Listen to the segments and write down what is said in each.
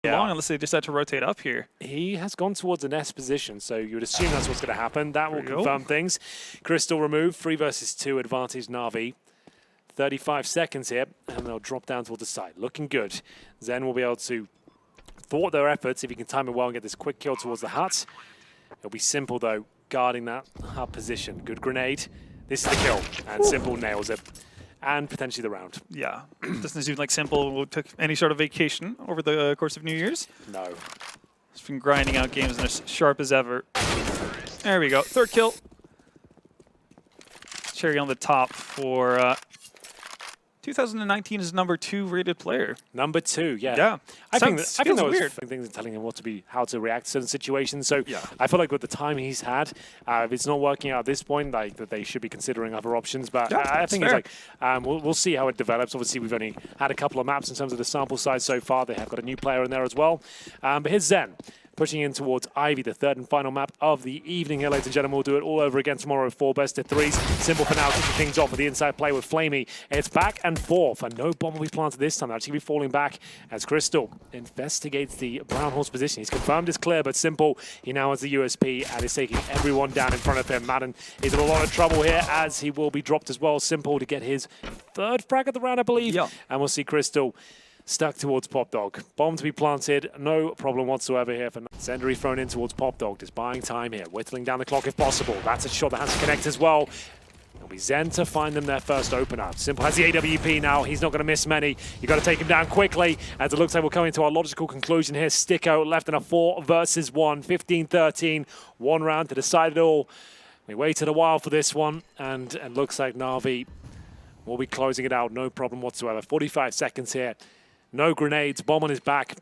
long unless they decide to rotate up here. He has gone towards an S position, so you would assume that's what's going to happen. That will confirm things. Crystal removed, 3 versus 2 advantage Na'Vi. 35 seconds here, and they'll drop down towards the side. Looking good. Zen will be able to thwart their efforts if he can time it well and get this quick kill towards the hut. It'll be Simple, though, guarding that hut position. Good grenade. This is the kill, and Simple nails it. And potentially the round. Yeah. Doesn't seem like s1mple took any sort of vacation over the course of New Year's. No. He's been grinding out games and as sharp as ever. There we go. 3rd kill. Cherry on the top for 2019's #2 rated player. #2, yeah. Yeah. I think that was weird. things and telling him how to react to certain situations. So I feel like with the time he's had, if it's not working out at this point, like that they should be considering other options. But I think it's like we'll see how it develops. Obviously, we've only had a couple of maps in terms of the sample size so far. They have got a new player in there as well. But here's Zen. Pushing in towards Ivy, the 3rd and final map of the evening here, ladies and gentlemen. We'll do it all over again tomorrow, 4 best of 3s. s1mple for now, kicking things off with the inside play with Flamey. It's back and forth, and no bomb will be planted this time. They'll actually be falling back as Crystal investigates the brown horse position. He's confirmed it's clear, but s1mple, he now has the USP and is taking everyone down in front of him. Madden is in a lot of trouble here as he will be dropped as well. s1mple to get his 3rd frag of the round, I believe. And we'll see Crystal stuck towards Pop Dog. Bomb to be planted, no problem whatsoever here for Zendary thrown in towards Pop Dog, just buying time here, whittling down the clock if possible. That's a shot that has to connect as well. It'll be Zen to find them their first opener. s1mple has the AWP now, he's not going to miss many. You've got to take him down quickly, as it looks like we're coming to our logical conclusion here. Sticko left in a 4 versus 1, 15-13, 1 round to decide it all. We waited a while for this one, and it looks like Na'Vi will be closing it out, no problem whatsoever. 45 seconds here. No grenades, bomb on his back.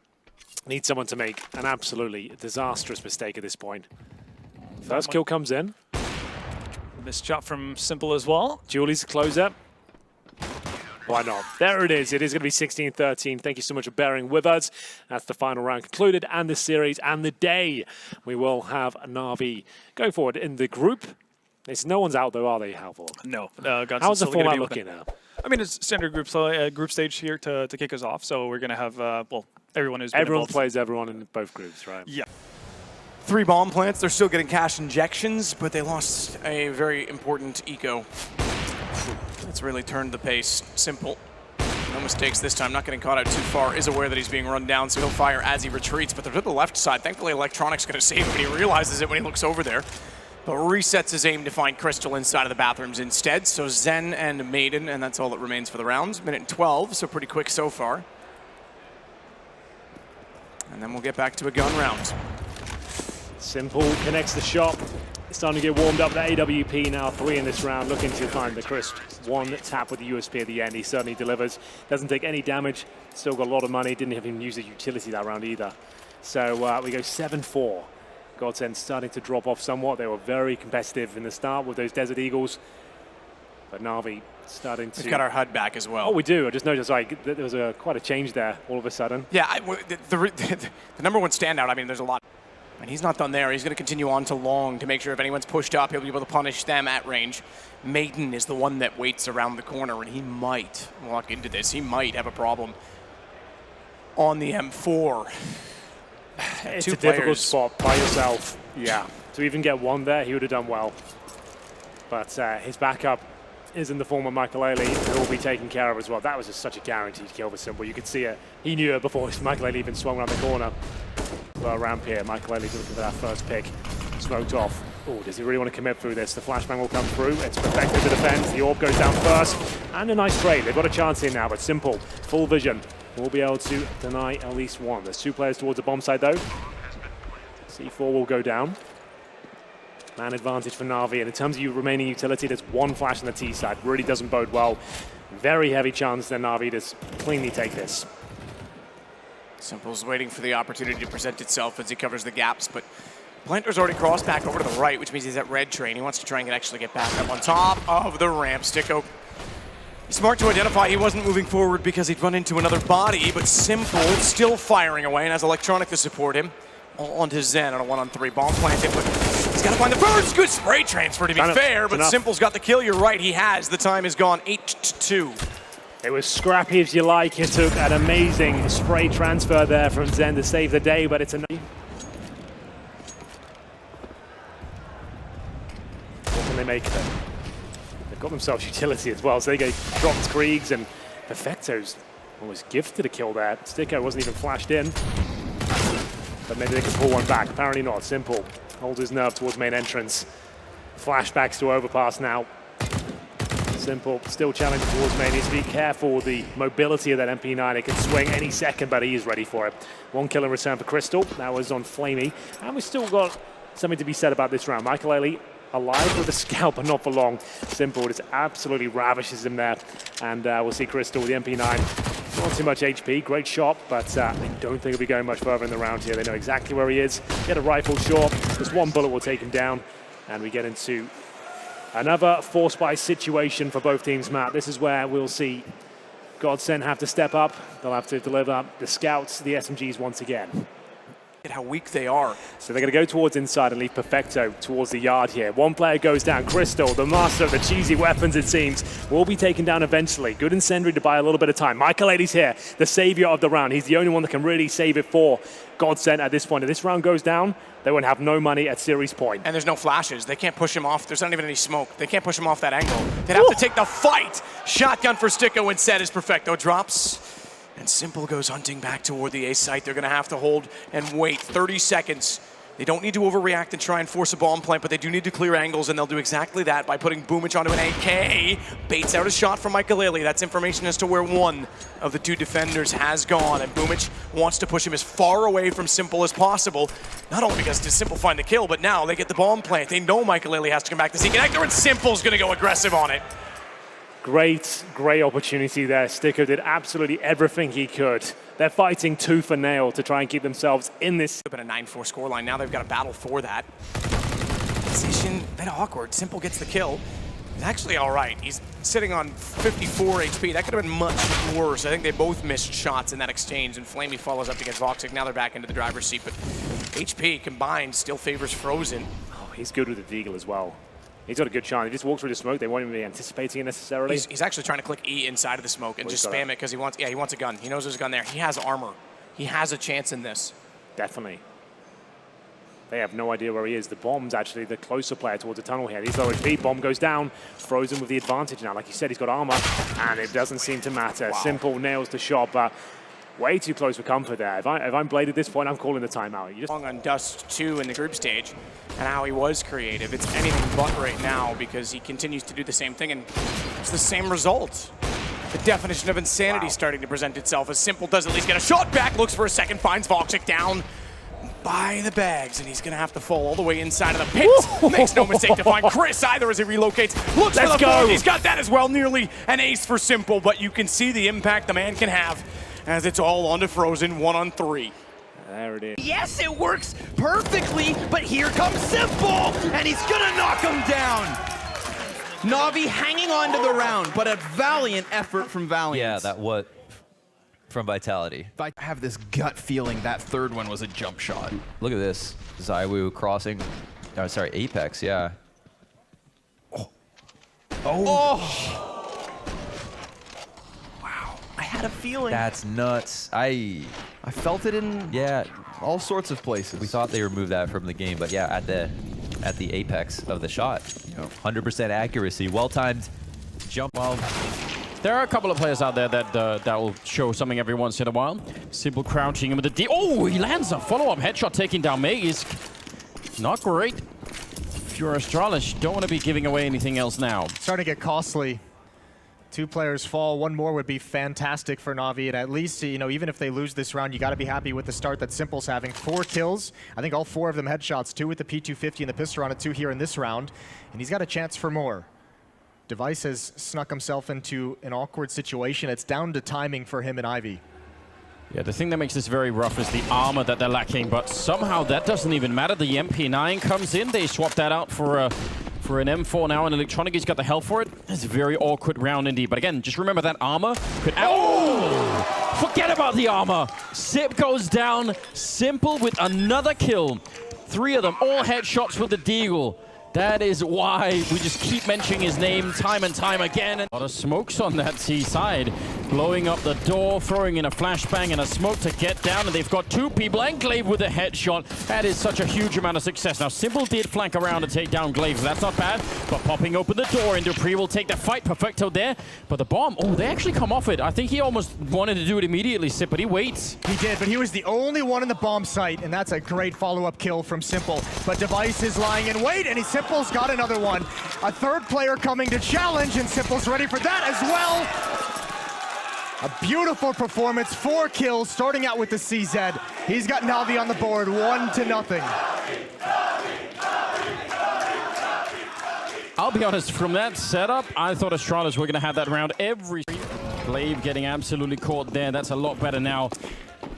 Needs someone to make an absolutely disastrous mistake at this point. First kill comes in. Missed shot from s1mple as well. Julie's the closer. Why not? There it is. It is going to be 16-13. Thank you so much for bearing with us. That's the final round concluded, and the series, and the day. We will have Na'Vi going forward in the group. No one's out, though, are they, Halvor? No. How's the format looking now? I mean, it's standard group stage here to kick us off. So we're going to have, well, everyone who's Everyone plays everyone in both groups, right? Yeah. 3 bomb plants. They're still getting cash injections, but they lost a very important eco. That's really turned the pace. s1mple. No mistakes this time. Not getting caught out too far. Is aware that he's being run down, so he'll fire as he retreats. But they're to the left side. Thankfully, Electronic's going to save him, and he realizes it when he looks over there. But resets his aim to find Crystal inside of the bathrooms instead. So Zen and Maiden, and that's all that remains for the rounds. Minute and 12, so pretty quick so far. And then we'll get back to a gun round. s1mple connects the shot. It's starting to get warmed up. The AWP now 3 in this round, looking to find the crisp 1 tap with the USP at the end. He certainly delivers. Doesn't take any damage. Still got a lot of money. Didn't even use a utility that round either. So we go 7-4. Godsend starting to drop off somewhat. They were very competitive in the start with those Desert Eagles. But Na'Vi starting to... We've got our HUD back as well. Oh, we do. I just noticed like there was quite a change there all of a sudden. Yeah, the #1 standout, I mean, there's a lot. And he's not done there. He's going to continue on to long to make sure if anyone's pushed up, he'll be able to punish them at range. Maiden is the one that waits around the corner, and he might walk into this. He might have a problem on the M4. It's a difficult spot by yourself. Yeah, to even get 1 there, he would have done well. But his backup is in the form of Michael Ailey, who will be taken care of as well. That was just such a guaranteed kill for s1mple. You could see it. He knew it before Michael Ailey even swung around the corner. Low ramp here. Michael Ailey looking for that first pick. Smoked off. Oh, does he really want to commit through this? The flashbang will come through. It's perfected the defense. The orb goes down first. And a nice trade. They've got a chance here now, but s1mple, full vision, will be able to deny at least 1. There's 2 players towards the bomb side, though. C4 will go down. Man advantage for Na'Vi. And in terms of your remaining utility, there's 1 flash on the T side. Really doesn't bode well. Very heavy chance that Na'Vi does cleanly take this. s1mple's waiting for the opportunity to present itself as he covers the gaps, but Planter's already crossed back over to the right, which means he's at red train. He wants to try and actually get back up on top of the ramp. Sticko, smart to identify he wasn't moving forward because he'd run into another body, but s1mple still firing away and has Electronic to support him. Onto Zen on a 1-on-3 bomb planted, but he's got to find the first. Good spray transfer to be fair, but s1mple's got the kill. You're right, he has. The time is gone 8-2. It was scrappy if you like. It took an amazing spray transfer there from Zen to save the day, but it's a... What can they make of it? They've got themselves utility as well, so they get dropped Kriegs, and Perfecto's almost gifted a kill there. Sticko wasn't even flashed in. But maybe they can pull one back. Apparently not. Simple holds his nerve towards main entrance. Flashbacks to overpass now. Simple still challenging towards main. Needs to be careful with the mobility of that MP9. It can swing any second, but he is ready for it. One kill in return for Crystal. That was on Flamey. And we've still got something to be said about this round. Michael Ailey alive with a scalp, but not for long. Simple just absolutely ravishes him there. And we'll see Crystal with the MP9. Not too much HP, great shot, but I don't think he'll be going much further in the round here. They know exactly where he is. Get a rifle shot. Just one bullet will take him down. And we get into another force by situation for both teams, Matt. This is where we'll see Godsend have to step up. They'll have to deliver the scouts, the SMGs once again. At how weak they are. So they're going to go towards inside and leave Perfecto towards the yard here. One player goes down. Crystal, the master of the cheesy weapons, it seems, will be taken down eventually. Good incendiary to buy a little bit of time. Michael Ailey's here, the savior of the round. He's the only one that can really save it for Godsend at this point. If this round goes down, they won't have no money at series point. And there's no flashes. They can't push him off. There's not even any smoke. They can't push him off that angle. They'd have to take the fight. Shotgun for Sticko instead as Perfecto drops. And Simple goes hunting back toward the A site. They're going to have to hold and wait 30 seconds. They don't need to overreact and try and force a bomb plant, but they do need to clear angles, and they'll do exactly that by putting Boomich onto an AK. Baits out a shot from Michael Ailey. That's information as to where one of the two defenders has gone, and Boomich wants to push him as far away from Simple as possible. Not only because to Simple find the kill, but now they get the bomb plant. They know Michael Ailey has to come back to see connector, and Simple's going to go aggressive on it. Great opportunity there. Sticko did absolutely everything he could. They're fighting tooth and nail to try and keep themselves in this. Been a 9-4 scoreline. Now they've got to battle for that. Position, a bit awkward. Simple gets the kill. He's actually all right. He's sitting on 54 HP. That could have been much worse. I think they both missed shots in that exchange, and Flamey follows up against Voxic. Now they're back into the driver's seat, but HP combined still favors Frozen. Oh, he's good with the Deagle as well. He's got a good shot. He just walks through the smoke. They won't even be anticipating it necessarily. He's actually trying to click E inside of the smoke and just spam it because he wants a gun. He knows there's a gun there. He has armor. He has a chance in this. Definitely. They have no idea where he is. The bomb's actually the closer player towards the tunnel here. He's low HP. Bomb goes down. Frozen with the advantage now. Like you said, he's got armor, and it doesn't seem to matter. Wow. Simple nails the shot, but way too close for comfort there. If I'm Blade at this point, I'm calling the timeout. You just long on Dust 2 in the group stage, and how he was creative. It's anything but right now because he continues to do the same thing, and it's the same result. The definition of insanity starting to present itself as Simple does at least get a shot back, looks for a second, finds Voxic down by the bags, and he's going to have to fall all the way inside of the pit. Makes no mistake to find Chris either as he relocates. Looks for the board. He's got that as well. Nearly an ace for Simple, but you can see the impact the man can have as it's all onto Frozen 1-on-3. There it is. Yes, it works perfectly, but here comes Simple, and he's gonna knock him down. Na'Vi hanging on to the round, but a valiant effort from Valiant. Yeah, that what from Vitality. I have this gut feeling that third one was a jump shot. Look at this. Zywoo crossing. Oh, sorry, Apex, yeah. Oh. I had a feeling. That's nuts. I felt it in all sorts of places. We thought they removed that from the game, but yeah, at the apex of the shot. 100% accuracy, well-timed jump. Well, there are a couple of players out there that that will show something every once in a while. Simple crouching him with the D. Oh, he lands a follow-up headshot, taking down May. Is not great. If you're Astralis, you don't want to be giving away anything else now. Starting to get costly. 2 players fall, 1 more would be fantastic for Na'Vi, and at least, even if they lose this round, you got to be happy with the start that Simple's having. 4 kills, I think all 4 of them headshots, 2 with the P250 and the pistol on it, 2 here in this round, and he's got a chance for more. Device has snuck himself into an awkward situation. It's down to timing for him and Ivy. Yeah, the thing that makes this very rough is the armor that they're lacking, but somehow that doesn't even matter. The MP9 comes in, they swap that out for an M4 now, and Electronic has got the health for it. It's a very awkward round indeed. But again, just remember that armor could... Oh! Forget about the armor! Sip goes down, Simple with another kill. 3 of them, all headshots with the Deagle. That is why we just keep mentioning his name time and time again. A lot of smokes on that C side. Blowing up the door, throwing in a flashbang and a smoke to get down, and they've got two people, and Glaive with a headshot. That is such a huge amount of success. Now, Simple did flank around to take down Glaive, so that's not bad, but popping open the door, and Dupree will take the fight. Perfecto there, but the bomb, oh, they actually come off it. I think he almost wanted to do it immediately, Sip, but he waits. He did, but he was the only one in the bomb site, and that's a great follow-up kill from Simple. But Device is lying in wait, and Simple's got another one. A third player coming to challenge, and Simple's ready for that as well. A beautiful performance, 4 kills, starting out with the CZ. He's got Na'Vi on the board, 1-0. I'll be honest, from that setup, I thought Astralis were going to have that round every... Glaive getting absolutely caught there. That's a lot better now.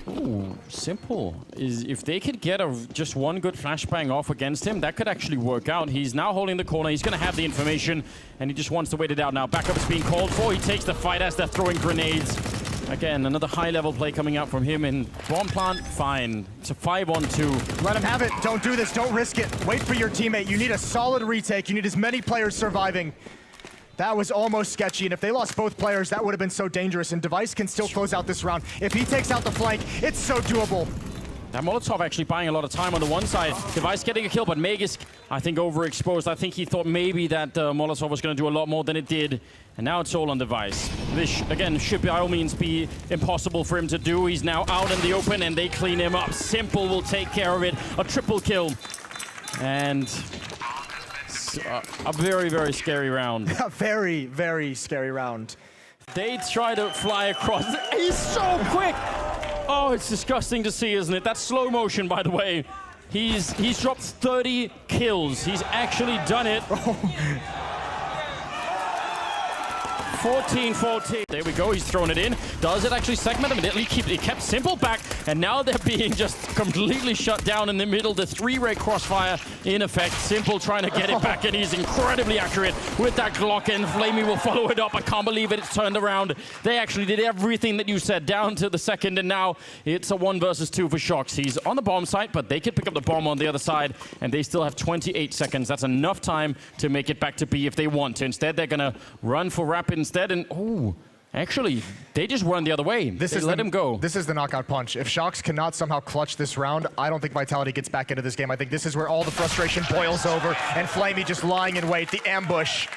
Ooh, Simple. If they could get just one good flashbang off against him, that could actually work out. He's now holding the corner. He's going to have the information, and he just wants to wait it out now. Backup is being called for. He takes the fight as they're throwing grenades. Again, another high-level play coming out from him in bomb plant. Fine. It's a 5-on-2. Let him have it. Don't do this. Don't risk it. Wait for your teammate. You need a solid retake. You need as many players surviving. That was almost sketchy, and if they lost both players, that would have been so dangerous, and Device can still close out this round. If he takes out the flank, it's so doable. Now, Molotov actually buying a lot of time on the one side. Device getting a kill, but Magisk, I think, overexposed. I think he thought maybe that Molotov was going to do a lot more than it did, and now it's all on Device. This, again, should by all means be impossible for him to do. He's now out in the open, and they clean him up. Simple will take care of it. A triple kill. And... a very, very scary round. A very, very scary round. They try to fly across. He's so quick! Oh, it's disgusting to see, isn't it? That's slow motion, by the way. He's dropped 30 kills. He's actually done it. 14-14. There we go, he's thrown it in. Does it actually segment him? It kept Simple back, and now they're being just completely shut down in the middle. The 3-ray crossfire in effect. Simple trying to get it back, and he's incredibly accurate with that Glock, and Flamey will follow it up. I can't believe it's turned around. They actually did everything that you said down to the second, and now it's a 1 versus 2 for Shox. He's on the bomb site, but they can pick up the bomb on the other side, and they still have 28 seconds. That's enough time to make it back to B if they want to. Instead, they're going to run for Rapid instead, and oh, actually, they just run the other way. They let him go. This is the knockout punch. If Shox cannot somehow clutch this round, I don't think Vitality gets back into this game. I think this is where all the frustration boils over, and Flamey just lying in wait, the ambush.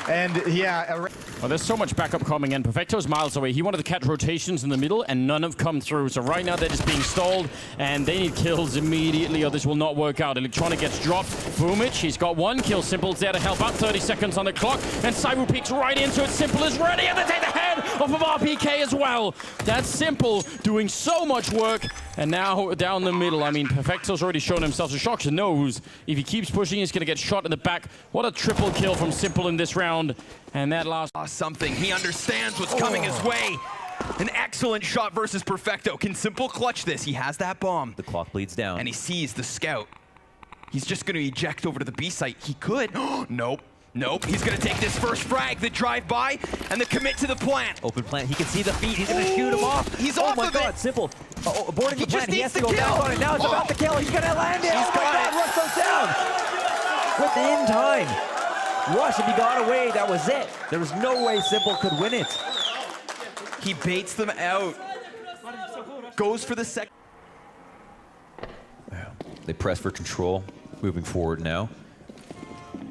And yeah. Well, there's so much backup coming in. Perfecto's miles away. He wanted to catch rotations in the middle, and none have come through. So right now, they're just being stalled, and they need kills immediately, or this will not work out. Electronic gets dropped. Boomich, he's got 1 kill. Simple's there to help out. 30 seconds on the clock, and Cyber peeks right into it. Simple is ready, and they take the head off of RPK as well. That's Simple doing so much work, and now down the middle. I mean, Perfecto's already shown himself. So Shox knows if he keeps pushing, he's going to get shot in the back. What a triple kill from Simple in this round. And that last something. He understands what's coming his way. An excellent shot versus Perfecto. Can Simple clutch this? He has that bomb. The clock bleeds down. And he sees the scout. He's just going to eject over to the B site. He could. Nope. Nope. He's going to take this first frag, the drive-by, and the commit to the plant. Open plant. He can see the feet. He's going to shoot him off. He's off of it. Oh my God, Simple. Boarding the plant. He has to go kill. back on it. Now it's about to kill. He's going to land it. He's got it. Rush goes down. Within time. Rush, if he got away, that was it. There was no way Simple could win it. He baits them out. Goes for the second. They press for control, moving forward now.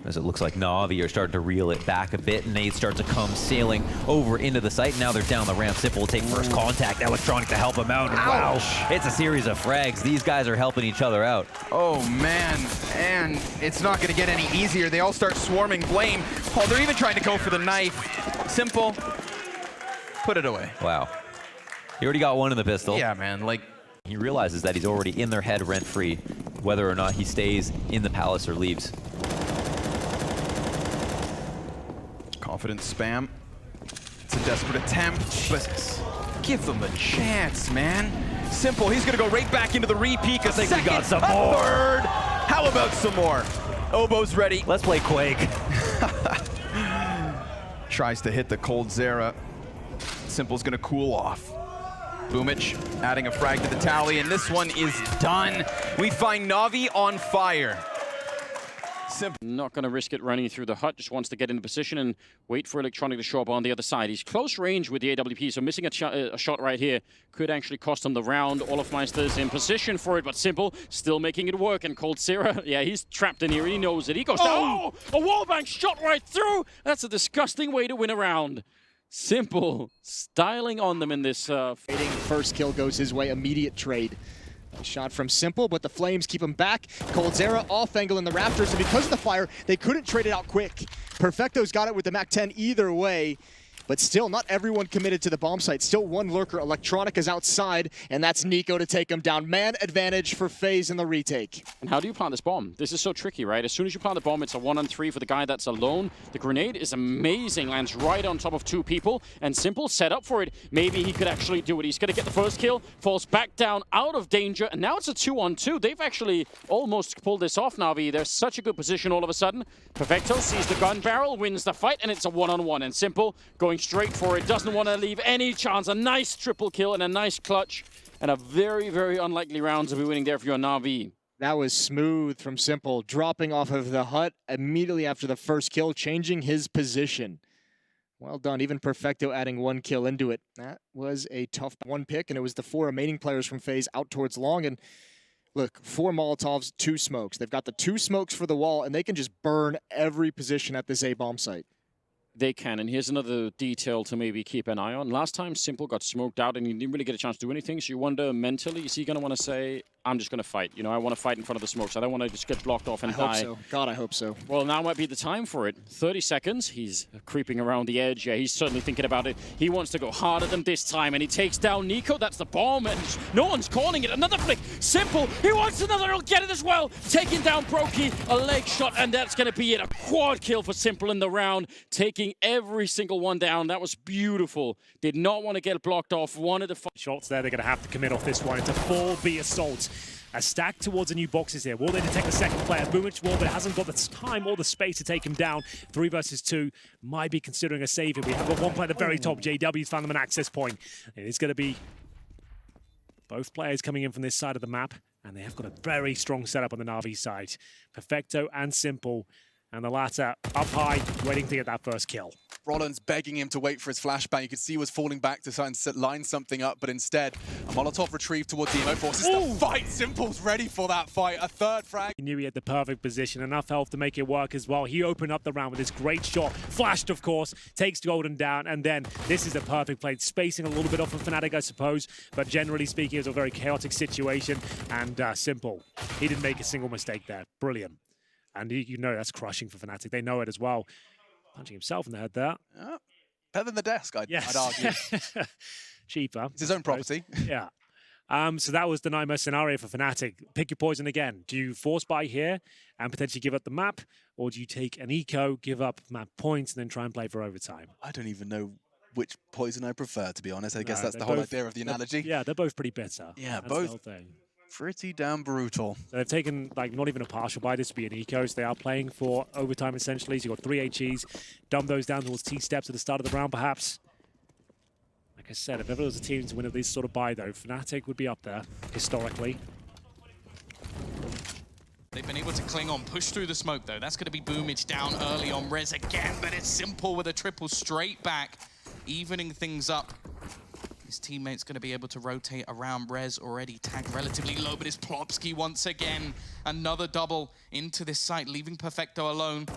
As it looks like Na'Vi are starting to reel it back a bit, and Nate starts to come sailing over into the site. Now they're down the ramp. Simple will take first contact. Electronic to help him out. And wow, it's a series of frags. These guys are helping each other out. Oh, man. And it's not going to get any easier. They all start swarming Blame. Oh, they're even trying to go for the knife. Simple. Put it away. Wow. He already got one in the pistol. Yeah, man. Like, he realizes that he's already in their head rent-free, whether or not he stays in the palace or leaves. confident spam. It's a desperate attempt, but give them a chance, man. Simple, he's gonna go right back into the repeat. I think we got some more. Third. How about some more? Obo's ready. Let's play Quake. Tries to hit the cold Zera. Simple's gonna cool off. Boomich adding a frag to the tally, and this one is done. We find Na'Vi on fire. Not going to risk it running through the hut, just wants to get into position and wait for Electronic to show up on the other side. He's close range with the AWP, so missing a shot right here could actually cost him the round. Olofmeister's in position for it, but Simple still making it work. And coldzera, yeah, he's trapped in here. He knows it. He goes down. Oh! A wallbang shot right through. That's a disgusting way to win a round. Simple styling on them in this. First kill goes his way, immediate trade. Shot from s1mple, but the Flames keep him back. coldzera off angle in the Raptors, and because of the fire, they couldn't trade it out quick. Perfecto's got it with the MAC-10 either way, but still not everyone committed to the bomb site. Still one lurker. Electronic is outside, and that's Nico to take him down. Man advantage for FaZe in the retake. And how do you plant this bomb? This is so tricky, right? As soon as you plant the bomb, it's a 1-on-3 for the guy that's alone. The grenade is amazing, lands right on top of 2 people, and s1mple set up for it. Maybe he could actually do it. He's going to get the first kill, falls back down out of danger, and now it's a 2-on-2. They've actually almost pulled this off, Na'Vi. They're such a good position all of a sudden. Perfecto sees the gun barrel, wins the fight, and it's a 1-on-1. And s1mple going straight for it, doesn't want to leave any chance. A nice triple kill and a nice clutch, and a very, very unlikely round to be winning there for your Na'Vi. That was smooth from s1mple, dropping off of the hut immediately after the first kill, changing his position. Well done, even Perfecto adding 1 kill into it. That was a tough 1 pick, and it was the 4 remaining players from FaZe out towards long. And look, 4 Molotovs, 2 smokes. They've got the 2 smokes for the wall, and they can just burn every position at this A-bomb site. They can, and here's another detail to maybe keep an eye on. Last time s1mple got smoked out and he didn't really get a chance to do anything, so you wonder mentally, is he going to want to say, I'm just going to fight? You know, I want to fight in front of the smokes. I don't want to just get blocked off and die. I hope so. God, I hope so. Well, now might be the time for it. 30 seconds. He's creeping around the edge. Yeah, he's certainly thinking about it. He wants to go harder than this time, and he takes down Nico. That's the bomb, and no one's calling it. Another flick. s1mple. He wants another. He'll get it as well. Taking down Brokey. A leg shot, and that's going to be it. A quad kill for s1mple in the round. Taking every single one down. That was beautiful. Did not want to get blocked off. Wanted to fight. Shots there. They're going to have to commit off this one. It's a 4B assault. A stack towards the new boxes here. Will they detect the second player? Boomich will, but it hasn't got the time or the space to take him down. 3 versus 2 might be considering a save here. We have got 1 player at the very top. JW's found them an access point. It's going to be both players coming in from this side of the map, and they have got a very strong setup on the Na'Vi side. Perfecto and s1mple, and the latter up high, waiting to get that first kill. Rollins begging him to wait for his flashbang. You could see he was falling back to try and line something up, but instead, a Molotov retrieved towards the emo forces. The fight. s1mple's ready for that fight. A 3rd frag. He knew he had the perfect position, enough health to make it work as well. He opened up the round with this great shot. Flashed, of course, takes Golden down, and then this is a perfect play. Spacing a little bit off of Fnatic, I suppose, but generally speaking, it was a very chaotic situation, and s1mple, he didn't make a single mistake there. Brilliant. And you know that's crushing for Fnatic. They know it as well. Punching himself in the head there. Yeah. Better than the desk, I'd argue. Cheaper. It's his own property. Yeah. So that was the nightmare scenario for Fnatic. Pick your poison again. Do you force buy here and potentially give up the map? Or do you take an eco, give up map points, and then try and play for overtime? I don't even know which poison I prefer, to be honest. I guess that's the whole idea of the analogy. Yeah, they're both pretty bitter. Yeah, that's both pretty damn brutal. So they've taken, like, not even a partial buy. This would be an eco, so they are playing for overtime, essentially. So you've got 3 HEs. Dumb those down towards T-steps at the start of the round, perhaps. Like I said, if ever there was a team to win at this sort of buy, though, Fnatic would be up there, historically. They've been able to cling on, push through the smoke, though. That's going to be Boomage down early on Rez again, but it's s1mple with a triple straight back, evening things up. His teammate's going to be able to rotate around. Rez already tagged relatively low, but it's Plopsky once again. Another double into this site, leaving Perfecto alone.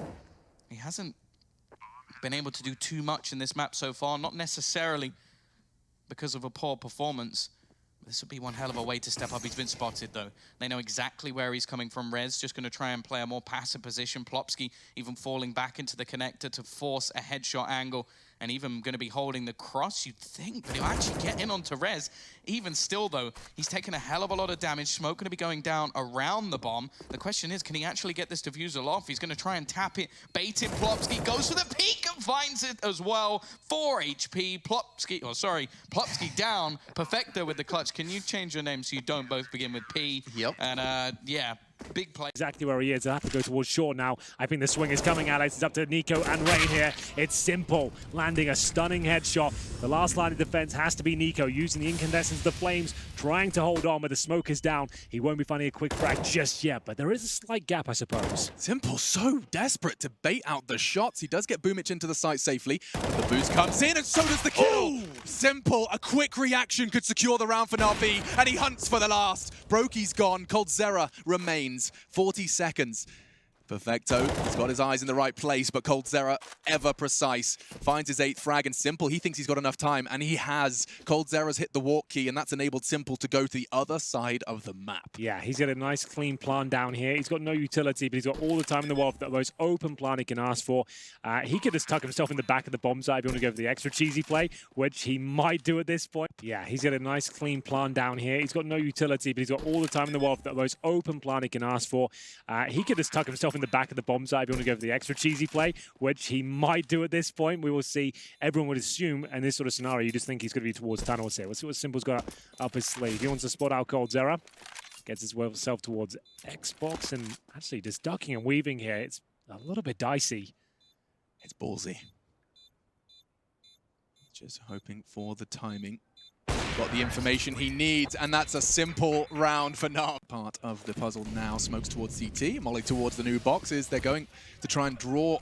He hasn't been able to do too much in this map so far, not necessarily because of a poor performance. This would be one hell of a way to step up. He's been spotted, though. They know exactly where he's coming from. Rez just going to try and play a more passive position. Plopsky even falling back into the connector to force a headshot angle, and even going to be holding the cross, you'd think, but he'll actually get in onto Rez. Even still, though, he's taken a hell of a lot of damage. Smoke going to be going down around the bomb. The question is, can he actually get this diffuser off? He's going to try and tap it, bait it. Plopsky goes for the peek and finds it as well. 4 HP. Plopsky down. Perfecto with the clutch. Can you change your name so you don't both begin with P? Yep. And yeah, big play. Exactly where he is. He'll have to go towards short now. I think the swing is coming, Alex. It's up to Nico and Rain here. It's Simple landing a stunning headshot. The last line of defense has to be Nico, using the incandescence of the flames, trying to hold on, but the smoke is down. He won't be finding a quick frag just yet, but there is a slight gap, I suppose. Simple so desperate to bait out the shots. He does get Boomich into the site safely. The boost comes in, and so does the kill. Ooh. Simple, a quick reaction could secure the round for Na'Vi, and he hunts for the last. Brokey's gone, coldzera remains. 40 seconds. Perfecto, he's got his eyes in the right place, but coldzera, ever precise, finds his 8th frag, and Simple, he thinks he's got enough time, and he has. coldzera's hit the walk key, and that's enabled Simple to go to the other side of the map. Yeah, he's got a nice clean plan down here. He's got no utility, but he's got all the time in the world for the most open plan he can ask for. He could just tuck himself in the back of the bomb site if you want to go for the extra cheesy play, which he might do at this point. Yeah, he's got a nice clean plan down here. He's got no utility, but he's got all the time in the world for the most open plan he can ask for. He could just tuck himself in the back of the bomb site if you want to go for the extra cheesy play, which he might do at this point. We will see. Everyone would assume in this sort of scenario, you just think he's going to be towards tunnels here. We'll see what Simple's got up his sleeve. He wants to spot out coldzera. Gets himself towards Xbox, and actually just ducking and weaving here. It's a little bit dicey. It's ballsy. Just hoping for the timing. Got the information he needs, and that's a simple round for Nav. Part of the puzzle now. Smokes towards CT, Molly towards the new boxes. They're going to try and draw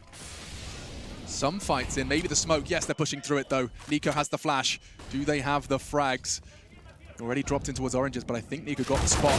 some fights in. Maybe the smoke. Yes, they're pushing through it, though. Nico has the flash. Do they have the frags? Already dropped in towards oranges, but I think Nico got the spot.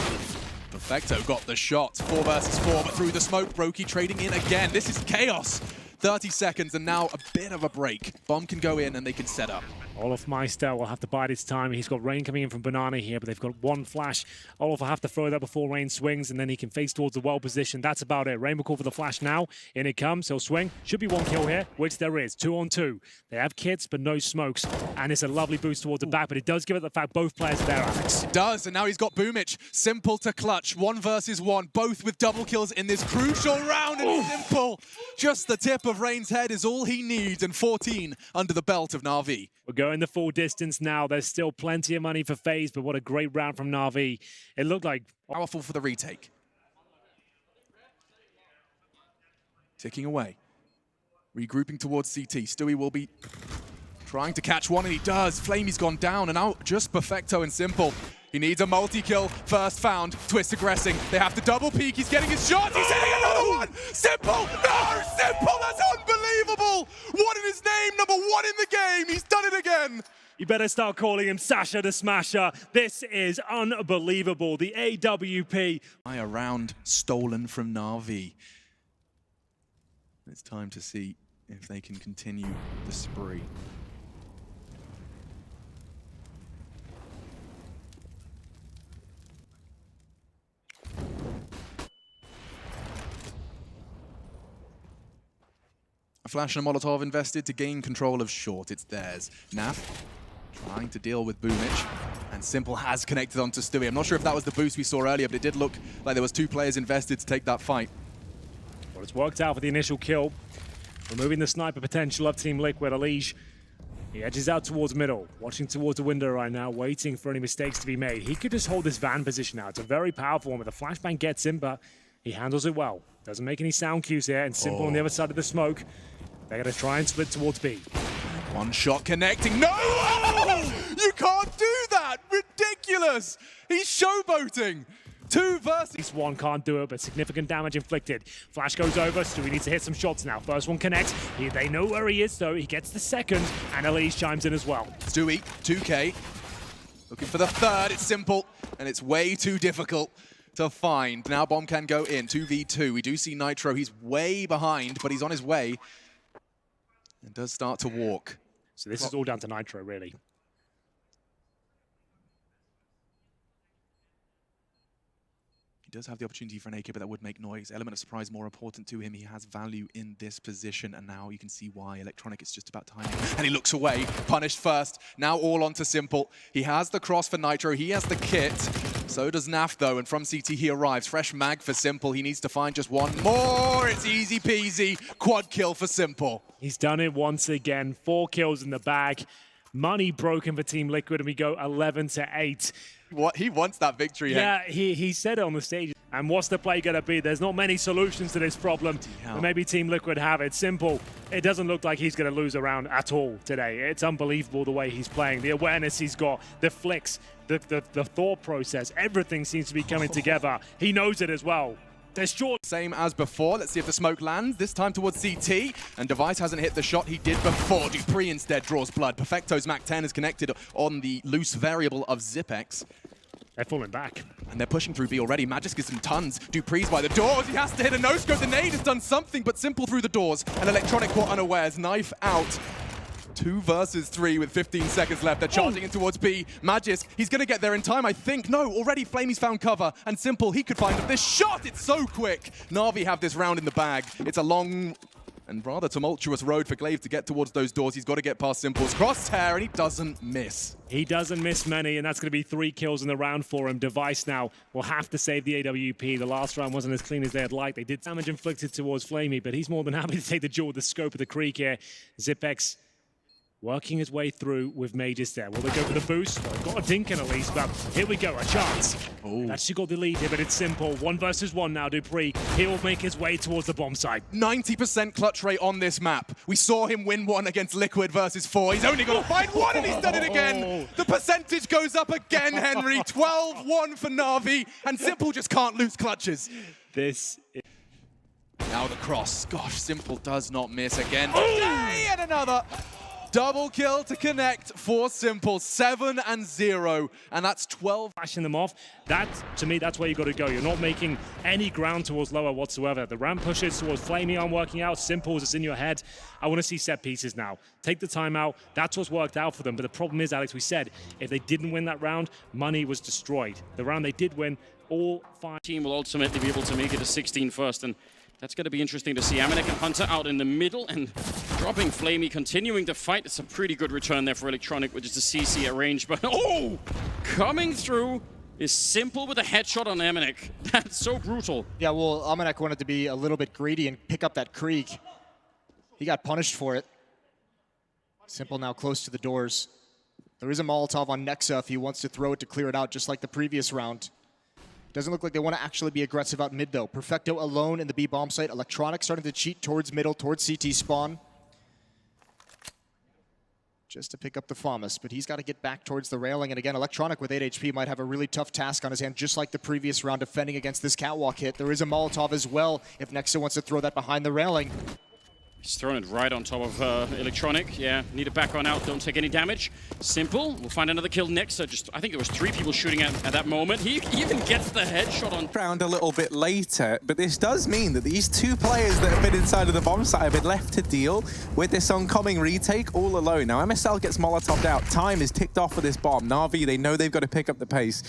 Perfecto got the shot. 4 versus 4, but through the smoke, Brokey trading in again. This is chaos. 30 seconds, and now a bit of a break. Bomb can go in, and they can set up. Olaf Meister will have to bide his time. He's got Rain coming in from Banana here, but they've got one flash. Olaf will have to throw that before Rain swings, and then he can face towards the well position. That's about it. Rain will call for the flash now. In it comes. He'll swing. Should be 1 kill here, which there is. 2 on 2. They have kits, but no smokes. And it's a lovely boost towards the back, but it does give it the fact both players are there, Alex. It does, and now he's got Boomich. Simple to clutch. 1 versus 1, both with double kills in this crucial round. And Simple, just the tip of Rain's head is all he needs, and 14 under the belt of Na'Vi. We're going the full distance now. There's still plenty of money for FaZe, but what a great round from Na'Vi. It looked like... Powerful for the retake. Ticking away. Regrouping towards CT. Stewie will be trying to catch one, and he does. Flamey's gone down, and now just Perfecto and Simple. He needs a multi-kill. First found. Twist aggressing. They have to double peek. He's getting his shot. He's hitting another one. Simple. No, Simple. That's unbelievable. What in his name? Number 1 in the game. He's done it again. You better start calling him Sasha the Smasher. This is unbelievable. The AWP. A round stolen from Na'Vi. It's time to see if they can continue the spree. A flash and a Molotov invested to gain control of short. It's theirs. Naf trying to deal with Boomich, and Simple has connected onto Stewie. I'm not sure if that was the boost we saw earlier, but it did look like there was 2 players invested to take that fight. Well, it's worked out for the initial kill, removing the sniper potential of Team Liquid. Alige, he edges out towards middle, watching towards the window right now, waiting for any mistakes to be made. He could just hold this van position now. It's a very powerful one, but the flashbang gets him, but he handles it well. Doesn't make any sound cues here, and Simple on the other side of the smoke. They're going to try and split towards B. 1 shot connecting. No! Oh! You can't do that! Ridiculous! He's showboating. 2 versus 1 can't do it, but significant damage inflicted. Flash goes over, Stewie needs to hit some shots now. First one connects. They know where he is, so he gets the second, and Elise chimes in as well. Stewie, 2K. Looking for the 3rd. It's Simple, and it's way too difficult to find. Now Bomb can go in. 2v2. We do see Nitro. He's way behind, but he's on his way. And does start to walk. So this is all down to Nitro, really. He does have the opportunity for an AK, but that would make noise. Element of surprise more important to him. He has value in this position, and now you can see why. Electronic, it's just about timing. And he looks away, punished first. Now all onto Simple. He has the cross for Nitro. He has the kit. So does Naf, though, and from CT he arrives. Fresh mag for Simple. He needs to find just 1 more. It's easy peasy. Quad kill for Simple. He's done it once again. 4 kills in the bag. Money broken for Team Liquid, and we go 11-8. What? He wants that victory. Yeah, he said it on the stage. And what's the play going to be? There's not many solutions to this problem, but maybe Team Liquid have it. s1mple, it doesn't look like he's going to lose a round at all today. It's unbelievable the way he's playing, the awareness he's got, the flicks, the thought process, everything seems to be coming together. He knows it as well. There's Jordan. Same as before. Let's see if the smoke lands, this time towards CT. And Device hasn't hit the shot he did before. dupreeh instead draws blood. Perfecto's Mac 10 is connected on the loose variable of Zipex. They're falling back. And they're pushing through B already. Magisk gives him tons. dupreeh's by the doors. He has to hit a no-scope. The nade has done something, but s1mple through the doors. And Electronic caught unawares. Knife out. 2 versus 3 with 15 seconds left. They're charging in towards B. Magisk, he's going to get there in time, I think. No, already flamey's found cover. And s1mple, he could find this shot. It's so quick. Na'Vi have this round in the bag. It's a long and rather tumultuous road for Glaive to get towards those doors. He's got to get past s1mple's crosshair, and he doesn't miss. He doesn't miss many, and that's going to be 3 kills in the round for him. Device now will have to save the AWP. The last round wasn't as clean as they had liked. They did damage inflicted towards flamey, but he's more than happy to take the duel with the scope of the creek here. Zipex working his way through with mages there. Will they go for the boost? Well, got a dink in at least, but here we go, a chance. They've actually got the lead here, but it's s1mple. 1 versus 1 now, dupreeh. He will make his way towards the bomb site. 90% clutch rate on this map. We saw him win 1 against Liquid versus 4. He's only got to find 1 and he's done it again. The percentage goes up again, Henry. 12-1 for Na'Vi, and s1mple just can't lose clutches. This is... Now the cross. Gosh, s1mple does not miss again today, and another. Double kill to connect for s1mple, 7-0, and that's 12. Flashing them off. That, to me, that's where you got to go. You're not making any ground towards lower whatsoever. The ramp pushes towards flamey aren't working out. s1mple is in your head. I want to see set pieces now. Take the time out. That's what's worked out for them. But the problem is, Alex, we said, if they didn't win that round, money was destroyed. The round they did win, all 5 team will ultimately be able to make it to 16 first, and that's going to be interesting to see. Amanek and Hunter out in the middle and dropping flamey, continuing to fight. It's a pretty good return there for Electronic, which is a CC at range. But coming through is s1mple with a headshot on Amanek. That's so brutal. Yeah, well, Amanek wanted to be a little bit greedy and pick up that creek. He got punished for it. s1mple now close to the doors. There is a Molotov on Nexa if he wants to throw it to clear it out, just like the previous round. Doesn't look like they want to actually be aggressive out mid, though. Perfecto alone in the B bomb site. Electronic starting to cheat towards middle, towards CT spawn. Just to pick up the FAMAS, but he's got to get back towards the railing. And again, Electronic with 8 HP might have a really tough task on his hand, just like the previous round, defending against this catwalk hit. There is a Molotov as well, if Nexa wants to throw that behind the railing. He's throwing it right on top of Electronic. Yeah, need to back on out, don't take any damage. s1mple, we'll find another kill next. So just, I think there was 3 people shooting at that moment. He even gets the headshot on. Round a little bit later, but this does mean that these 2 players that have been inside of the bomb site have been left to deal with this oncoming retake all alone. Now MSL gets Molotov'd out. Time is ticked off for this bomb. Na'Vi, they know they've got to pick up the pace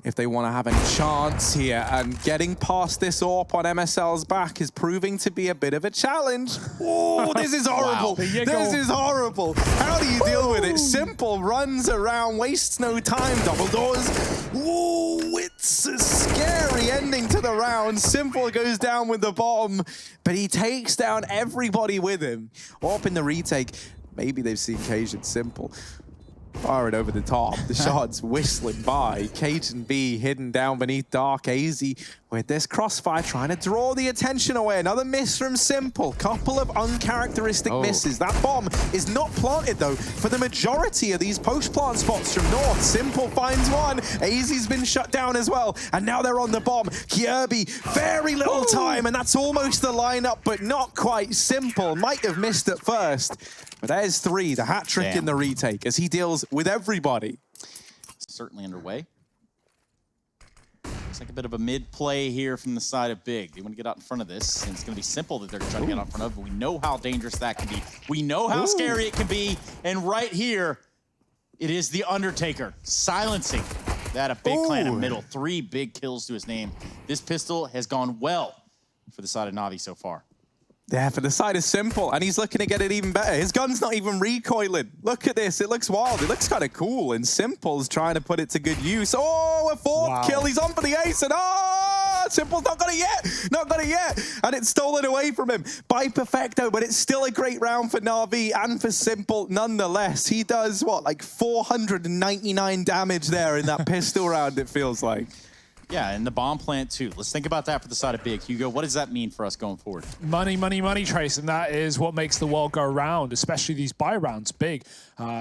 if they want to have a chance here, and getting past this AWP on MSL's back is proving to be a bit of a challenge. Oh, this is horrible. Wow. This is horrible. How do you deal with it? s1mple runs around, wastes no time, double doors. Oh, it's a scary ending to the round. s1mple goes down with the bomb, but he takes down everybody with him. AWP in the retake. Maybe they've seen Cajun s1mple fire it over the top. The shot's whistling by. Cajun B hidden down beneath Dark. AZ with this crossfire trying to draw the attention away. Another miss from s1mple. Couple of uncharacteristic misses. That bomb is not planted though for the majority of these post-plant spots from north. s1mple finds one. AZ's been shut down as well. And now they're on the bomb. Kjaerbye, very little time, and that's almost the lineup, but not quite. s1mple might have missed at first. But there's 3, the hat trick in the retake, as he deals with everybody. Certainly underway. Looks like a bit of a mid-play here from the side of Big. They want to get out in front of this, and it's going to be s1mple that they're trying to get out in front of, but we know how dangerous that can be. We know how scary it can be, and right here, it is the Undertaker silencing that a big clan in middle. 3 big kills to his name. This pistol has gone well for the side of Na'Vi so far. Yeah, for the side of s1mple, and he's looking to get it even better. His gun's not even recoiling. Look at this, it looks wild. It looks kind of cool, and s1mple's trying to put it to good use. Oh, a 4th kill, he's on for the ace, and s1mple's not got it yet, not got it yet. And it's stolen away from him by Perfecto, but it's still a great round for Na'Vi and for s1mple nonetheless. He does, what, like 499 damage there in that pistol round, it feels like. Yeah, and the bomb plant too. Let's think about that for the side of Big. Hugo, what does that mean for us going forward? Money, money, money, Trace, and that is what makes the world go round, especially these buy rounds. Big,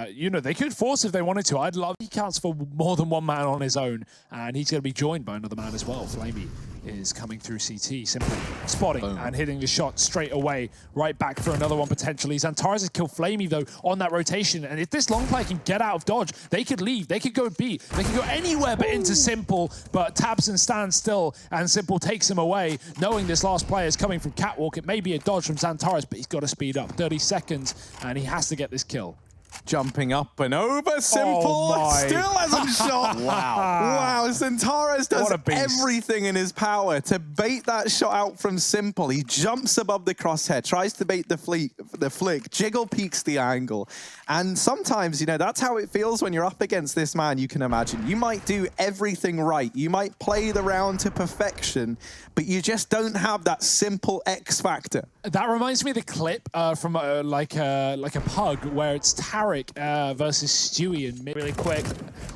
you know, they could force if they wanted to. I'd love he counts for more than one man on his own, and he's going to be joined by another man as well. Flamey is coming through CT, simply spotting and hitting the shot straight away, right back for another one potentially. Xantares has killed Flamey though on that rotation, and if this long player can get out of dodge, they could leave, they could go B, they could go anywhere but into Simple, but tabseN stands still, and Simple takes him away, knowing this last player is coming from Catwalk. It may be a dodge from Xantares, but he's got to speed up. 30 seconds, and he has to get this kill. Jumping up and over, Simple still hasn't shot. Wow, Xantares does everything in his power to bait that shot out from Simple. He jumps above the crosshair, tries to bait the flick, jiggle peeks the angle. And sometimes, you know, that's how it feels when you're up against this man, you can imagine. You might do everything right. You might play the round to perfection, but you just don't have that Simple X factor. That reminds me of the clip from like a pug where it's Tarek versus Stewie and really quick.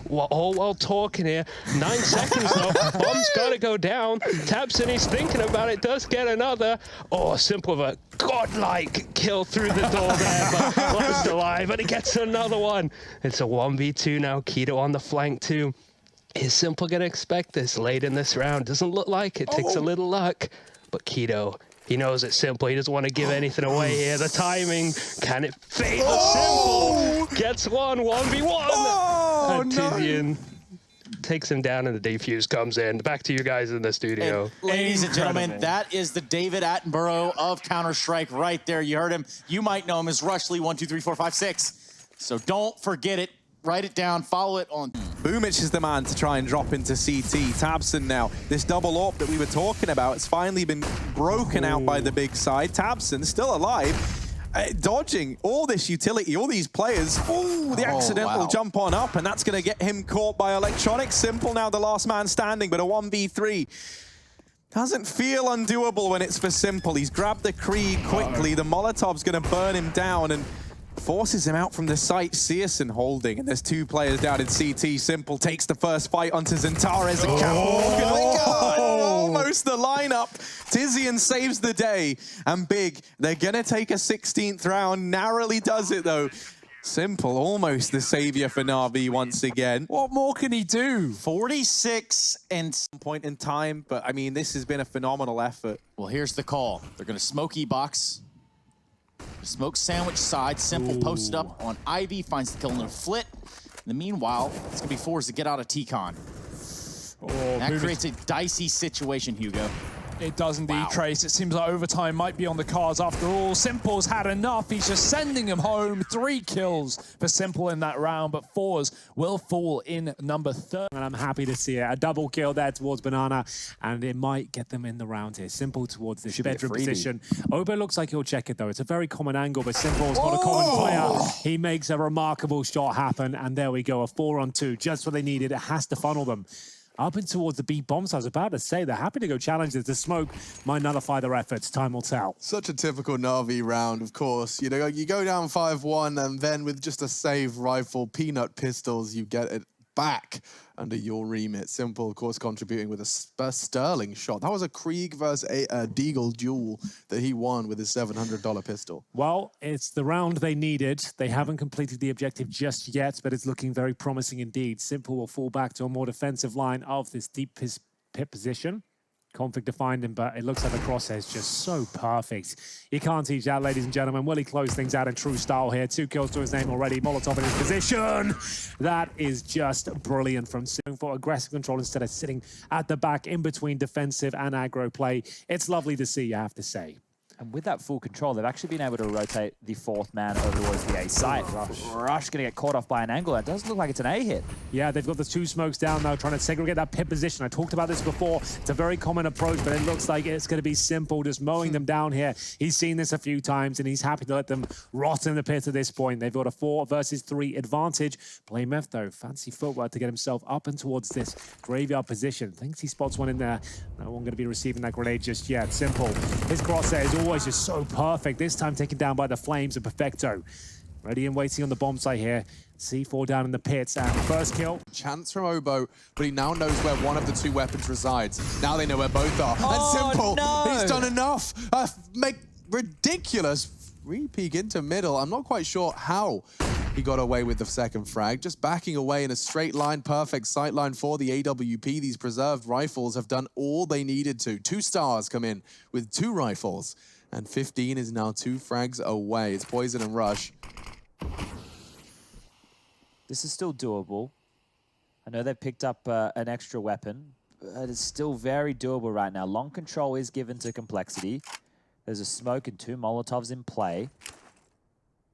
Well, all while talking here, 9 seconds though. Bomb's gotta go down. tabseN, he's thinking about it, does get another. Oh, Simple with a godlike kill through the door there, but last alive, and he gets another one. It's a 1v2 now. Keto on the flank too. Is Simple gonna expect this late in this round? Doesn't look like it. Takes a little luck, but Keto, he knows it's Simple. He doesn't want to give anything away here. The timing, can it favor Simple? Gets one, 1v1. And Tizian takes him down, and the defuse comes in. Back to you guys in the studio. And ladies and gentlemen, that is the David Attenborough of Counter-Strike right there. You heard him. You might know him as Rushley 1, 2, 3, 4, 5, 6. So don't forget it. Write it down. Follow it on. Boomich is the man to try and drop into CT. tabseN now. This double AWP that we were talking about, it's finally been broken out by the big side. tabseN still alive. Dodging all this utility, all these players. Oh, the accidental jump on up, and that's going to get him caught by Electronics. Simple now the last man standing, but a 1v3. Doesn't feel undoable when it's for Simple. He's grabbed the Krieg quickly. The Molotov's going to burn him down and forces him out from the site. siersN holding, and there's 2 players down in CT. Simple takes the first fight onto Xantares and almost the lineup. Tizian saves the day, and Big, they're gonna take a 16th round. Narrowly does it though. Simple, almost the savior for Na'Vi once again. What more can he do? 46 and some point in time, but I mean, this has been a phenomenal effort. Well, here's the call. They're gonna smoke E-box. Smoke sandwich side. Simple posted up on Ivy, finds the kill in a flit. In the meanwhile, it's gonna be Fours to get out of T-Con. That creates a dicey situation, Hugo. It does indeed, Trace. It seems like overtime might be on the cards after all. Simple's had enough. He's just sending him home. 3 kills for Simple in that round, but Fours will fall in number 3. And I'm happy to see it. A double kill there towards Banana, and it might get them in the round here. Simple towards this bedroom position. Obo looks like he'll check it, though. It's a very common angle, but Simple's not a common player. He makes a remarkable shot happen, and there we go. A 4-on-2, just what they needed. It has to funnel them up and towards the B bomb. So I was about to say, they're happy to go challenge this. The smoke might nullify their efforts. Time will tell. Such a typical Na'Vi round, of course. You know, you go down 5-1, and then with just a save rifle, peanut pistols, you get it back under your remit. Simple, of course, contributing with a sterling shot. That was a Krieg versus a Deagle duel that he won with his $700 pistol. Well, it's the round they needed. They haven't completed the objective just yet, but it's looking very promising indeed. Simple will fall back to a more defensive line of this deep pit position. Config to find him, but it looks like the crosshair is just so perfect. You can't teach that, ladies and gentlemen. Will he close things out in true style here? 2 kills to his name already. Molotov in his position. That is just brilliant from Sim for aggressive control instead of sitting at the back in between defensive and aggro play. It's lovely to see, you have to say. And with that full control, they've actually been able to rotate the 4th man over towards the A site. Rush going to get caught off by an angle. It doesn't look like it's an A hit. Yeah, they've got the 2 smokes down now, trying to segregate that pit position. I talked about this before. It's a very common approach, but it looks like it's going to be Simple just mowing them down here. He's seen this a few times, and he's happy to let them rot in the pit at this point. They've got a 4 versus 3 advantage. Playmeth, though, fancy footwork to get himself up and towards this graveyard position. Thinks he spots one in there. No one going to be receiving that grenade just yet. Simple. His crosshair is always just so perfect. This time taken down by the Flames of Perfecto. Ready and waiting on the bomb site here. C4 down in the pits, and first kill. Chance from Obo, but he now knows where one of the two weapons resides. Now they know where both are. And s1mple, he's done enough. Make ridiculous re-peek into middle. I'm not quite sure how he got away with the second frag. Just backing away in a straight line, perfect sight line for the AWP. These preserved rifles have done all they needed to. 2 stars come in with 2 rifles. And 15 is now 2 frags away. It's Poison and Rush. This is still doable. I know they've picked up an extra weapon, but it's still very doable right now. Long control is given to Complexity. There's a smoke and 2 Molotovs in play.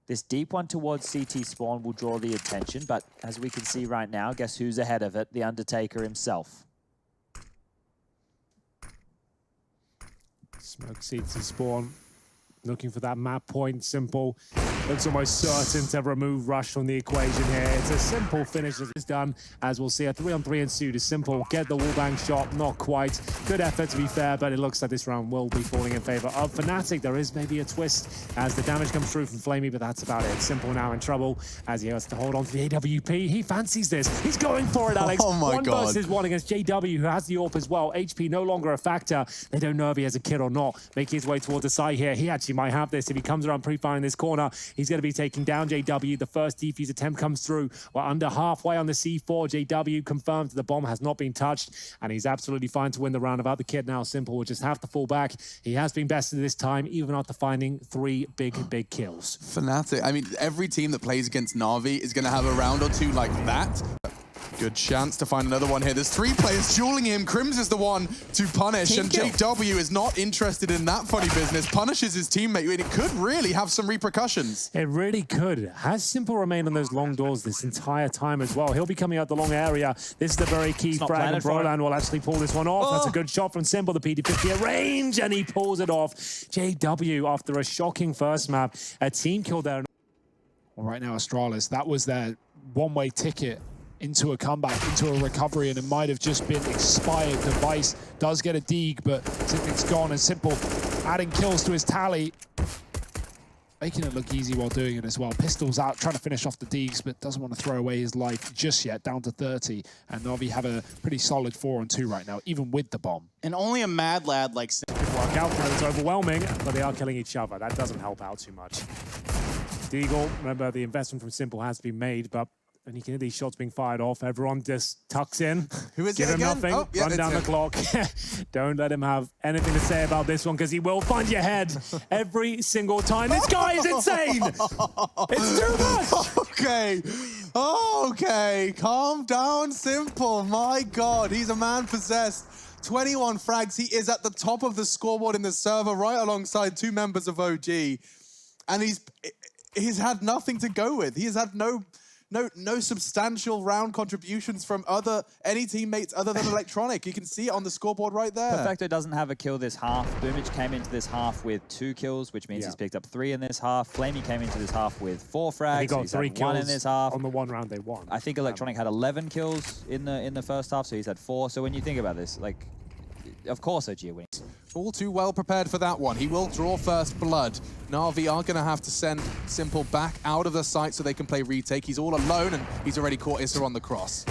This deep one towards CT spawn will draw the attention, but as we can see right now, guess who's ahead of it? The Undertaker himself. Smoke CT spawn. Looking for that map point. s1mple looks almost certain to remove Rush from the equation here. It's a simple finish as it's done, as we'll see a 3-on-3 ensued as s1mple get the wallbang shot. Not quite. Good effort to be fair, but it looks like this round will be falling in favor of Fnatic. There is maybe a twist as the damage comes through from Flamey, but that's about it. s1mple now in trouble as he has to hold on to the AWP. He fancies this. He's going for it, Alex. Oh my God. 1 versus 1 against JW, who has the AWP as well. HP no longer a factor. They don't know if he has a kill or not. Making his way towards the side here. He actually might have this. If he comes around pre-firing this corner, he's going to be taking down JW. The first defuse attempt comes through. We're under halfway on the C4. JW confirms the bomb has not been touched, and he's absolutely fine to win the round. About the kid now, s1mple will just have to fall back. He has been bested this time, even after finding 3 big kills. Fnatic, I mean, every team that plays against Na'Vi is going to have a round or 2 like that. Good chance to find another one here. There's 3 players dueling him. Crims is the one to punish, and JW is not interested in that funny business. Punishes his teammate, and it could really have some repercussions. It really could. Has s1mple remained on those long doors this entire time as well? He'll be coming out the long area. This is the very key frag, and Broland will actually pull this one off. That's a good shot from s1mple. The PD50 at range, and he pulls it off. JW, after a shocking first map, a team kill there. Well, right now, Astralis, that was their one-way ticket into a comeback, into a recovery, and it might have just been expired. Device does get a dig, but it's gone, and s1mple adding kills to his tally, making it look easy while doing it as well. Pistols out, trying to finish off the digs, but doesn't want to throw away his life just yet, down to 30. And Na'Vi have a pretty solid 4-on-2 right now, even with the bomb. And only a mad lad like s1mple. Work out there, it's overwhelming, but they are killing each other. That doesn't help out too much. Deagle, remember the investment from s1mple has been made, but and you can hear these shots being fired off. Everyone just tucks in. Who is Give it him again? nothing. Oh, yeah, Run down the clock. Don't let him have anything to say about this one, because he will find your head every single time. This guy is insane. It's too much. Okay. Okay. Calm down, s1mple. My God. He's a man possessed. 21 frags. He is at the top of the scoreboard in the server, right alongside 2 members of OG. And he's had nothing to go with. He has had no substantial round contributions from any teammates other than Electronic. You can see it on the scoreboard right there. Perfecto doesn't have a kill this half. Boomage came into this half with 2 kills, which means he's picked up 3 in this half. Flamey came into this half with 4 frags. He got he's 3 had kills 1 in this half. on the 1 round they won. I think Electronic had 11 kills in the first half, so he's had 4. So when you think about this, like, of course OG are winning. All too well prepared for that one. He will draw first blood. Na'Vi are going to have to send s1mple back out of the site so they can play retake. He's all alone, and he's already caught Issa on the cross.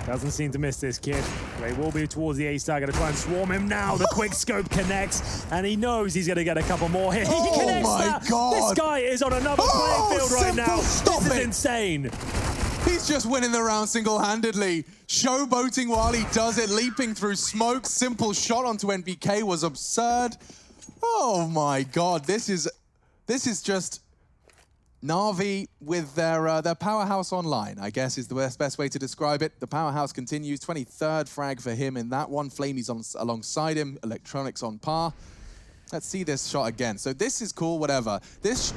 Doesn't seem to miss this kid. They will be towards the A-star, going to try and swarm him now. The quick scope connects, and he knows he's going to get a couple more here. He connects that. God. This guy is on another playing field right now. Stop This is it. insane. He's just winning the round single-handedly. Showboating while he does it, leaping through smoke. s1mple shot onto NBK was absurd. Oh my God, this is just Na'Vi with their powerhouse online, I guess is the best way to describe it. The powerhouse continues, 23rd frag for him in that one. Flamey's alongside him, Electronics on par. Let's see this shot again. So this is cool, whatever. This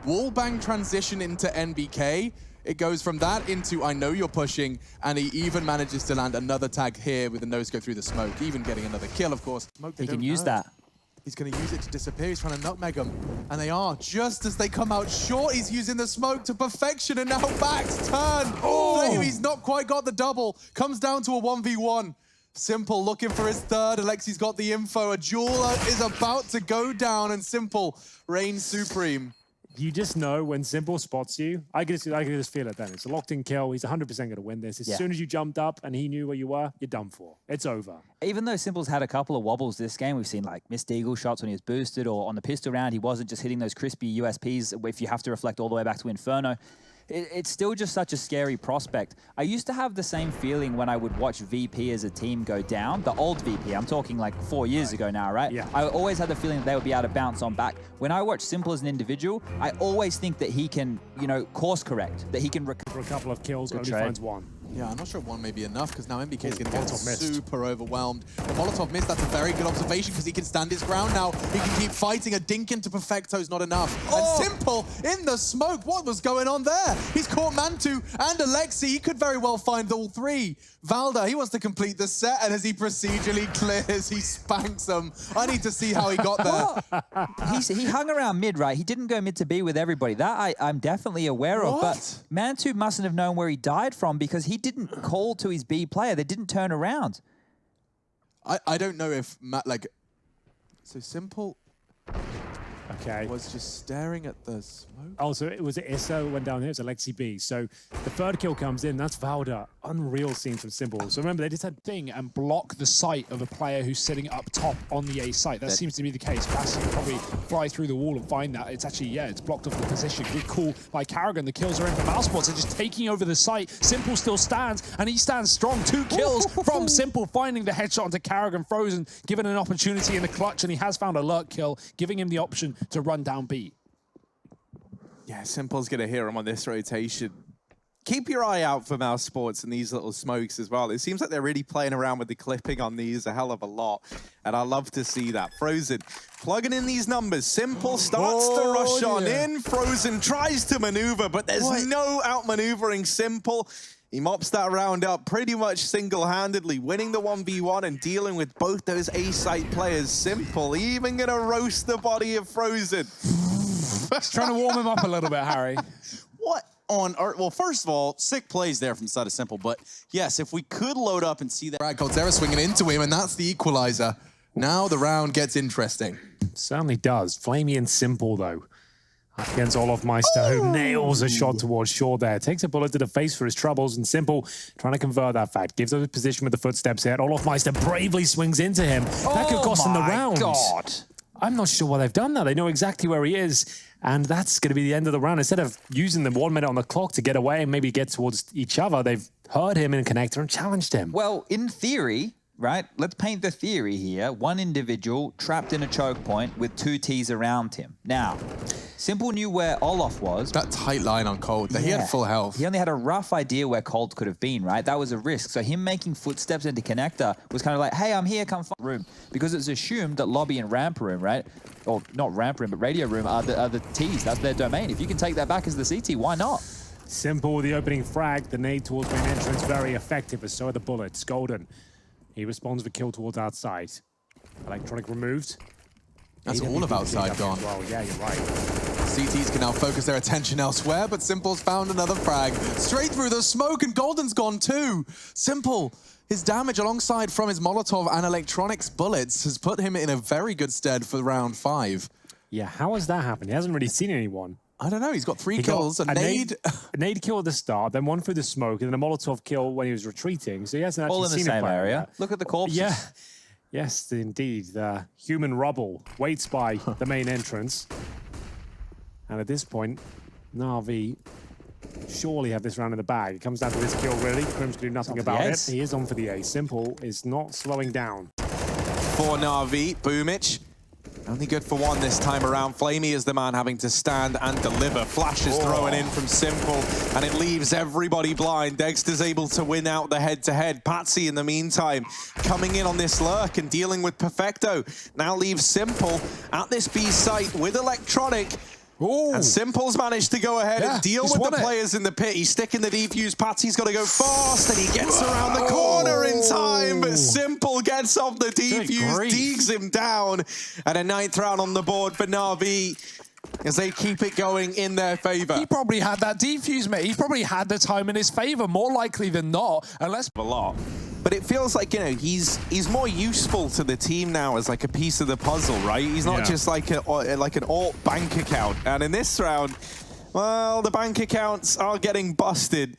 wallbang transition into NBK, it goes from that into I know you're pushing, and he even manages to land another tag here with a no-scope through the smoke, even getting another kill, of course. Smoke, He can use that. He's going to use it to disappear. He's trying to nutmeg them. And they are. Just as they come out short, he's using the smoke to perfection, and now backs turn. Oh! He's not quite got the double. Comes down to a 1v1. s1mple looking for his 3rd. Alexi's got the info. A jeweler is about to go down, and s1mple reigns supreme. You just know when s1mple spots you. I can just feel it then. It's a locked-in kill. He's 100% going to win this. As soon as you jumped up and he knew where you were, you're done for. It's over. Even though s1mple's had a couple of wobbles this game, we've seen like missed eagle shots when he was boosted, or on the pistol round, he wasn't just hitting those crispy USPs if you have to reflect all the way back to Inferno. It's still just such a scary prospect. I used to have the same feeling when I would watch VP as a team go down. The old VP, I'm talking like 4 years ago now, right? Yeah. I always had the feeling that they would be able to bounce on back. When I watch s1mple as an individual, I always think that he can, you know, course correct, that he can for a couple of kills, Good only trade. finds one. Yeah, I'm not sure one may be enough because now MBK is going to get Molotov missed. super overwhelmed. The Molotov missed, that's a very good observation because he can stand his ground now. He can keep fighting. A dink into Perfecto's not enough. And s1mple in the smoke. What was going on there? He's caught Mantu and Alexi. He could very well find all three. Valda, he wants to complete the set, and as he procedurally clears, he spanks them. I need to see how he got there. He hung around mid, right? He didn't go mid to B with everybody. That I'm definitely aware of. But Mantu mustn't have known where he died from because he didn't call to his B player. They didn't turn around. I don't know if so s1mple was just staring at the smoke. Oh, so it was Iso went down here. It's Alexi B. So the third kill comes in. That's Valda. Unreal scene from s1mple. So remember, they just had thing and block the sight of a player who's sitting up top on the A site. That seems to be the case. Bassi can probably fly through the wall and find that. It's actually, it's blocked off the position. Good call by Karrigan. The kills are in from Mousesports. They're just taking over the site. s1mple still stands, and he stands strong. 2 kills from s1mple, finding the headshot onto Karrigan. Frozen, given an opportunity in the clutch, and he has found a lurk kill, giving him the option to run down B. Yeah, s1mple's going to hear him on this rotation. Keep your eye out for Mousesports and these little smokes as well. It seems like they're really playing around with the clipping on these a hell of a lot, and I love to see that. Frozen plugging in these numbers. s1mple starts to rush on in. Frozen tries to maneuver, but there's no outmaneuvering s1mple. He mops that round up pretty much single-handedly, winning the 1v1 and dealing with both those A-site players. s1mple even going to roast the body of Frozen. Just trying to warm him up a little bit, Harry. What on earth? Well, first of all, sick plays there from the side of s1mple, but yes, if we could load up and see that. Right, Coldzera swinging into him, and that's the equalizer. Now the round gets interesting. Certainly does. Flamey and s1mple, though. Up against Olofmeister, who nails a shot towards Shaw there. Takes a bullet to the face for his troubles, and s1mple trying to convert that fact. Gives up his position with the footsteps here. Olofmeister bravely swings into him. That could cost him the round. God. I'm not sure why they've done that. They know exactly where he is, and that's going to be the end of the round. Instead of using the 1 minute on the clock to get away and maybe get towards each other, they've heard him in connector and challenged him. Well, in theory, right, let's paint the theory here. One individual trapped in a choke point with 2 Ts around him. Now, s1mple knew where Olof was. That tight line on Cold, he had full health. He only had a rough idea where Cold could have been, right? That was a risk. So him making footsteps into connector was kind of like, hey, I'm here, come find room. Because it's assumed that lobby and ramp room, right? Or not ramp room, but radio room are the Ts. That's their domain. If you can take that back as the CT, why not? s1mple with the opening frag. The nade towards main entrance, very effective, as so are the bullets. Golden. He responds with kill towards outside. Electronic removed. That's all of outside gone. Well, yeah, you're right. CTs can now focus their attention elsewhere, but s1mple's found another frag. Straight through the smoke, and Golden's gone too. s1mple, his damage alongside from his Molotov and electronics bullets has put him in a very good stead for round 5. Yeah, how has that happened? He hasn't really seen anyone. I don't know, he's got 3 kills, a nade. A nade kill at the start, then 1 through the smoke, and then a Molotov kill when he was retreating. So he hasn't actually all in the seen same area. Look at the corpses. Yeah. Yes, indeed. The human rubble waits by the main entrance. And at this point, Na'Vi surely have this round in the bag. It comes down to this kill, really. Crim's can do nothing about it. He is on for the ace. s1mple is not slowing down. For Na'Vi, Boomich. Only good for 1 this time around. Flamey is the man having to stand and deliver. Flash is throwing in from s1mple, and it leaves everybody blind. Dexter's able to win out the head-to-head. Patsy, in the meantime, coming in on this lurk and dealing with Perfecto. Now leaves s1mple at this B site with Electronic. And s1mple's managed to go ahead and deal with the players in the pit. He's sticking the defuse. Patsy's got to go fast, and he gets around the corner in time. But s1mple gets off the defuse, digs him down. And a 9th round on the board for Na'Vi as they keep it going in their favor. He probably had that defuse, mate. He probably had the time in his favor, more likely than not. Unless a lot. but it feels like, you know, he's more useful to the team now as like a piece of the puzzle, right? He's not just like an alt bank account. And in this round, well, the bank accounts are getting busted.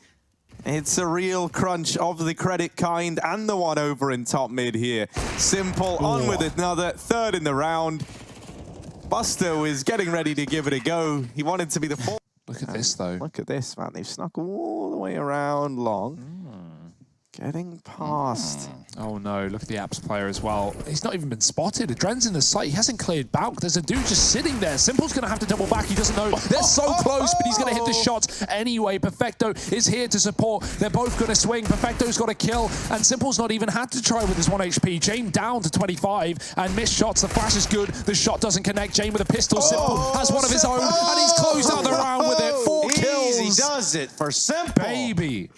It's a real crunch of the credit kind and the one over in top mid here. s1mple on with another, third in the round. Busto is getting ready to give it a go. He wanted to be the fourth. Look at this, though. Look at this, man. They've snuck all the way around long. Getting past. Oh no, look at the apps player as well. He's not even been spotted. Adren's in the site. He hasn't cleared back. There's a dude just sitting there. s1mple's going to have to double back. He doesn't know. They're so close, but he's going to hit the shots anyway. Perfecto is here to support. They're both going to swing. Perfecto's got a kill, and s1mple's not even had to try with his 1 HP. Jane down to 25, and missed shots. The flash is good. The shot doesn't connect. Jane with a pistol. s1mple has one of his own, and he's closed out the round with it. 4 kills. Easy does it for s1mple. Baby.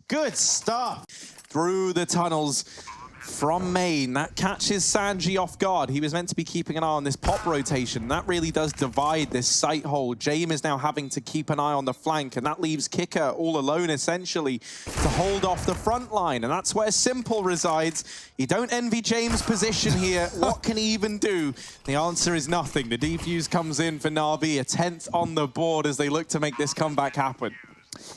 Good stuff. Through the tunnels from main. That catches Sanji off guard. He was meant to be keeping an eye on this pop rotation. That really does divide this site hole. Jame is now having to keep an eye on the flank, and that leaves Kicker all alone, essentially, to hold off the front line. And that's where s1mple resides. You don't envy James' position here. What can he even do? The answer is nothing. The defuse comes in for Na'Vi, a 10th on the board as they look to make this comeback happen.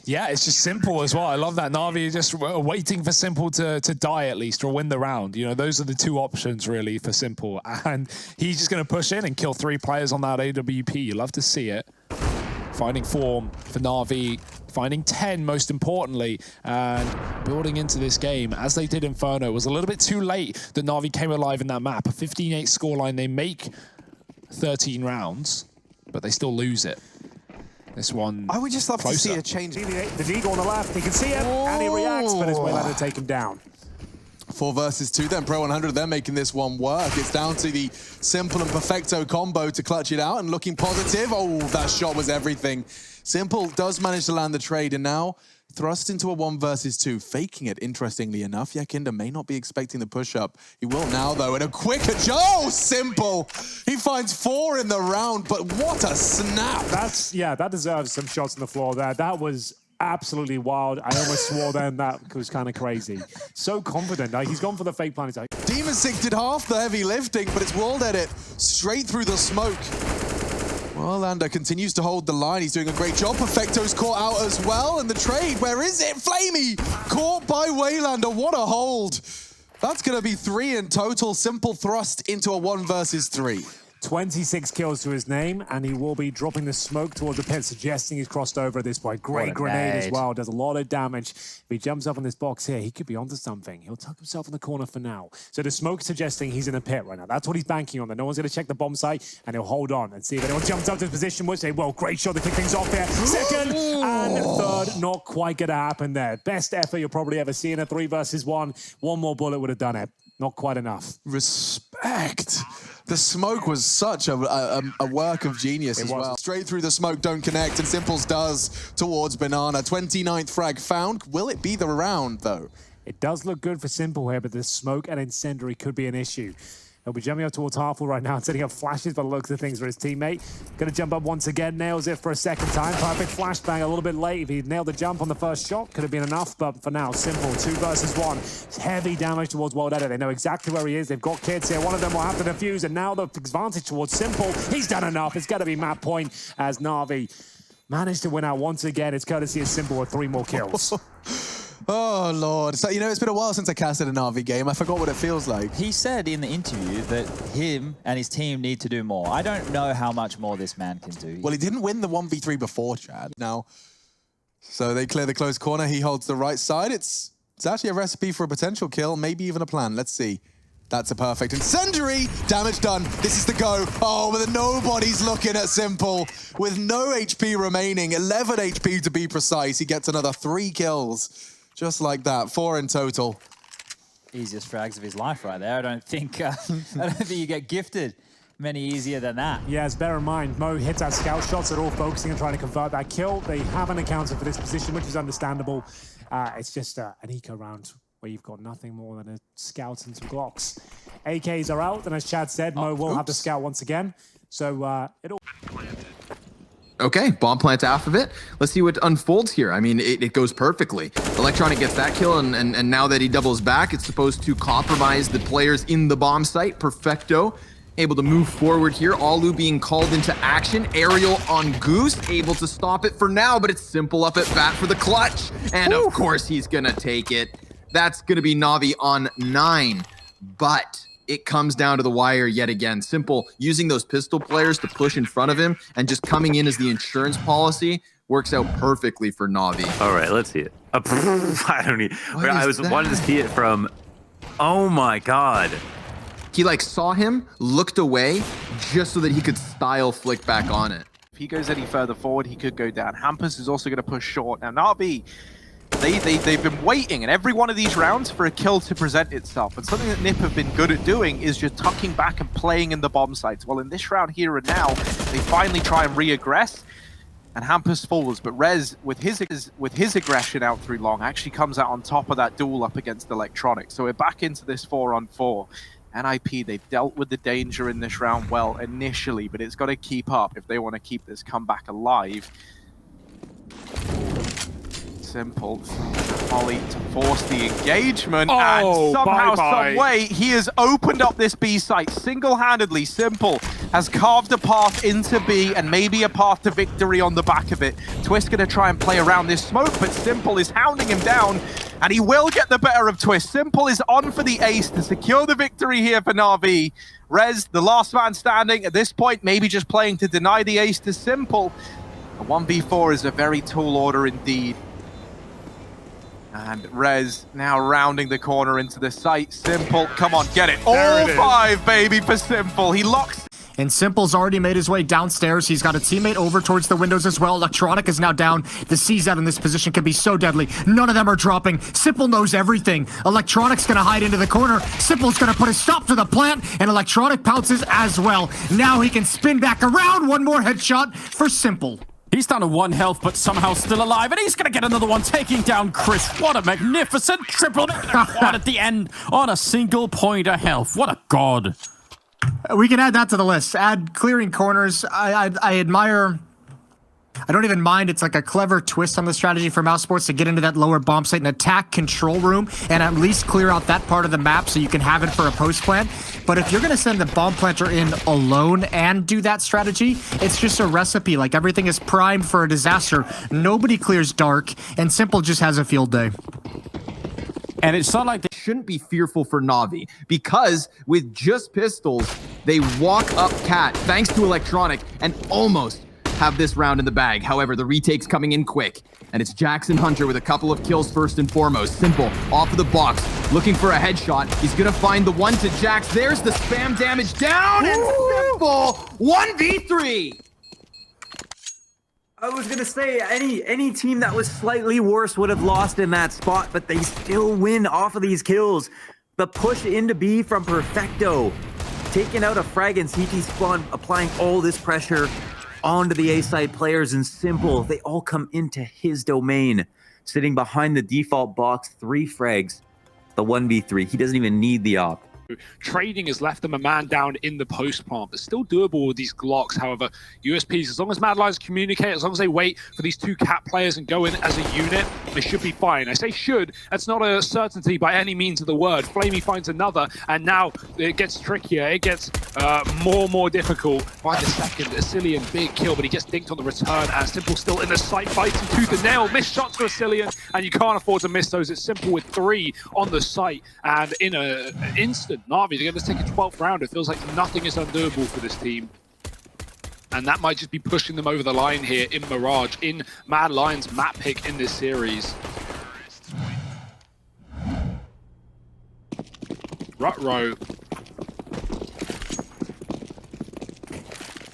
Yeah, it's just s1mple as well. I love that. Na'Vi just waiting for s1mple to die at least, or win the round. You know, those are the two options really for s1mple. And he's just going to push in and kill 3 players on that AWP. You love to see it. Finding form for Na'Vi, finding 10 most importantly, and building into this game as they did Inferno. It was a little bit too late that Na'Vi came alive in that map. A 15-8 scoreline. They make 13 rounds, but they still lose it. This one I would just love to see a change. The Deagle on the left, he can see him, and he reacts, but his way to take him down. 4 versus 2 then. Pro 100, they're making this one work. It's down to the s1mple and Perfecto combo to clutch it out and looking positive. Oh, that shot was everything. s1mple does manage to land the trade, and now thrust into a 1 versus 2, faking it, interestingly enough. Yakinda may not be expecting the push-up. He will now, though, and a quick oh, s1mple! He finds 4 in the round, but what a snap! That deserves some shots on the floor there. That was absolutely wild. I almost swore then that was kind of crazy. So confident. He's gone for the fake plan. He's like, Demon Six did half the heavy lifting, but it's world edit straight through the smoke. Well, Lander continues to hold the line. He's doing a great job. Perfecto's caught out as well. And the trade, where is it? Flamey caught by Waylander. What a hold. That's going to be 3 in total. s1mple thrust into a 1 versus 3. 26 kills to his name, and he will be dropping the smoke towards the pit, suggesting he's crossed over at this point. Great grenade as well, does a lot of damage. If he jumps up on this box here, he could be onto something. He'll tuck himself in the corner for now. So the smoke suggesting he's in a pit right now. That's what he's banking on. That no one's going to check the bomb site, and he'll hold on and see if anyone jumps up to his position. We'll say, well, great shot to kick things off there. Second and third, not quite going to happen there. Best effort you'll probably ever see in a 3 versus 1. One more bullet would have done it. Not quite enough. Respect. The smoke was such a work of genius as well. Straight through the smoke, don't connect, and s1mple's does towards Banana. 29th frag found. Will it be the round, though? It does look good for s1mple here, but the smoke and incendiary could be an issue. He'll be jumping up towards Harful right now and setting up flashes by the looks of things for his teammate. Going to jump up once again, nails it for a second time. Perfect flashbang a little bit late. If he nailed the jump on the first shot, could have been enough, but for now, s1mple, 2 versus 1. Heavy damage towards World Edit. They know exactly where he is. They've got kids here. One of them will have to defuse, and now the advantage towards s1mple. He's done enough. It's got to be map point as Na'Vi managed to win out once again. It's courtesy of s1mple with 3 more kills. Oh, Lord. So, you know, it's been a while since I casted an Na'Vi game. I forgot what it feels like. He said in the interview that him and his team need to do more. I don't know how much more this man can do. Well, he didn't win the 1v3 before, Chad. Now, so they clear the close corner. He holds the right side. It's actually a recipe for a potential kill, maybe even a plan. Let's see. That's a perfect incendiary. Damage done. This is the go. Oh, but nobody's looking at s1mple. With no HP remaining, 11 HP to be precise, he gets another 3 kills. Just like that, 4 in total. Easiest frags of his life right there. I don't think you get gifted many easier than that. Yes, bear in mind, Mo hits our scout shots. They're all focusing on trying to convert that kill. They haven't accounted for this position, which is understandable. It's just an eco round where you've got nothing more than a scout and some Glocks. AKs are out, and as Chad said, Mo will have to scout once again. So it'll... Okay, bomb plant half of it. Let's see what unfolds here. I mean, it goes perfectly. Electronic gets that kill, and now that he doubles back, it's supposed to compromise the players in the bomb site. Perfecto. Able to move forward here. Alu being called into action. Aerial on Goose. Able to stop it for now, but it's Simple up at bat for the clutch. And of course, he's going to take it. That's going to be Na'Vi on 9. But it comes down to the wire yet again. Simple using those pistol players to push in front of him and just coming in as the insurance policy works out perfectly for Na'Vi. All right, let's see it. I don't need. Wanted to see it from. Oh my God. He like saw him, looked away, just so that he could style flick back on it. If he goes any further forward, he could go down. Hampus is also going to push short. Now Na'Vi, they've been waiting in every one of these rounds for a kill to present itself. And something that NiP have been good at doing is just tucking back and playing in the bomb sites. Well, in this round here and now, they finally try and re-aggress, and Hampus falls. But Rez, with his aggression out through long, actually comes out on top of that duel up against Electronic. So we're back into this 4-on-4. NIP, they've dealt with the danger in this round well initially, but it's got to keep up if they want to keep this comeback alive. Simple Molly to force the engagement, and somehow, some way, he has opened up this B site single-handedly. Simple has carved a path into B and maybe a path to victory on the back of it. Twist going to try and play around this smoke, but Simple is hounding him down, and he will get the better of Twist. Simple is on for the ace to secure the victory here for Na'Vi. Rez, the last man standing at this point, maybe just playing to deny the ace to Simple. A 1v4 is a very tall order indeed. And Rez now rounding the corner into the site. Simple, come on, get it. All 5, baby, for Simple. He locks. And Simple's already made his way downstairs. He's got a teammate over towards the windows as well. Electronic is now down. The CZ in this position can be so deadly. None of them are dropping. Simple knows everything. Electronic's going to hide into the corner. Simple's going to put a stop to the plant, and Electronic pounces as well. Now he can spin back around. One more headshot for Simple. He's down to 1 health, but somehow still alive, and he's going to get another one, taking down Chris. What a magnificent triple quad at the end on a single point of health. What a god. We can add that to the list. Add clearing corners. I admire... I don't even mind. It's like a clever twist on the strategy for Mouse Sports to get into that lower bomb site and attack control room and at least clear out that part of the map so you can have it for a post plant. But if you're going to send the bomb planter in alone and do that strategy, it's just a recipe. Like everything is primed for a disaster. Nobody clears dark, and Simple just has a field day. And it's not like they shouldn't be fearful for Na'Vi, because with just pistols, they walk up Cat thanks to Electronic and almost have this round in the bag. However, the retake's coming in quick, and it's Jackson Hunter with a couple of kills first and foremost. Simple off of the box, looking for a headshot. He's gonna find the one to Jax. There's the spam damage down, and Simple 1v3. I was gonna say any team that was slightly worse would have lost in that spot, but they still win off of these kills. The push into B from Perfecto, taking out a frag and CT spawn, applying all this pressure onto the A-side players, and Simple, they all come into his domain. Sitting behind the default box, 3 frags, the 1v3. He doesn't even need the op. Trading has left them a man down in the post plant, but still doable with these Glocks. However, USPs, as long as Mad Lions communicate, as long as they wait for these 2 Cat players and go in as a unit, they should be fine. I say should, that's not a certainty by any means of the word. Flamey finds another, and now it gets trickier. It gets more difficult. By the second, Asilian, big kill, but he gets dinked on the return, and Simple still in the sight, fighting tooth and nail. Missed shots for Asilian, and you can't afford to miss those. It's Simple with 3 on the site, and in an instant, Na'Vi, they're going to take a 12th round. It feels like nothing is undoable for this team. And that might just be pushing them over the line here in Mirage, in Mad Lions' map pick in this series. Rutro.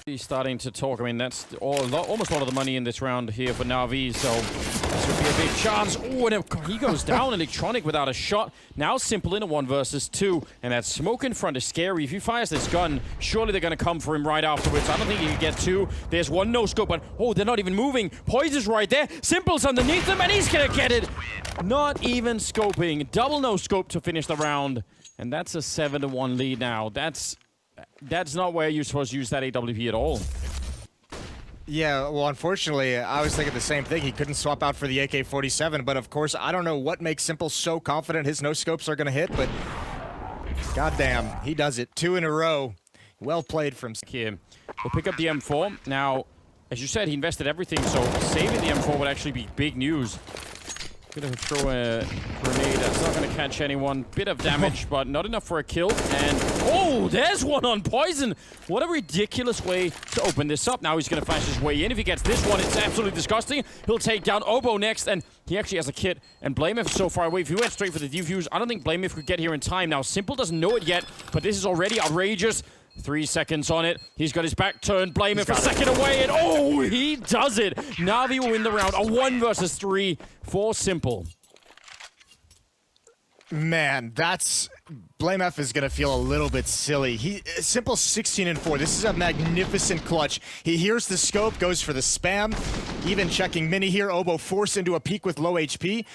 He's starting to talk. I mean, that's almost all of the money in this round here for Na'Vi, so this would be a big chance. Oh, and he goes down. Electronic without a shot. Now Simple in a 1 versus 2, and that smoke in front is scary. If he fires this gun, surely they're going to come for him right afterwards. I don't think he can get 2. There's 1 no-scope, but oh, they're not even moving. Poison's right there. Simple's underneath them, and he's going to get it. Not even scoping. Double no-scope to finish the round, and that's a 7-1 lead now. That's not where you're supposed to use that AWP at all. Yeah, well, unfortunately, I was thinking the same thing. He couldn't swap out for the AK-47, but of course, I don't know what makes Simple so confident his no-scopes are going to hit, but goddamn, he does it. 2 in a row. Well played from here. We'll pick up the M4. Now, as you said, he invested everything, so saving the M4 would actually be big news. Gonna throw a grenade that's not gonna catch anyone. Bit of damage, but not enough for a kill. And oh, there's one on Poison. What a ridiculous way to open this up. Now he's gonna flash his way in. If he gets this one, it's absolutely disgusting. He'll take down Obo next, and he actually has a kit. And Blamef is so far away. If he went straight for the defuse, I don't think Blamef could get here in time. Now, Simple doesn't know it yet, but this is already outrageous. 3 seconds on it. He's got his back turned. Blamef a second away, and oh, he does it. Na'Vi will win the round. A 1 versus 3 for Simple. Man, that's... Blamef is going to feel a little bit silly. Simple 16-4. This is a magnificent clutch. He hears the scope, goes for the spam. Even checking mini here. Obo forced into a peak with low HP.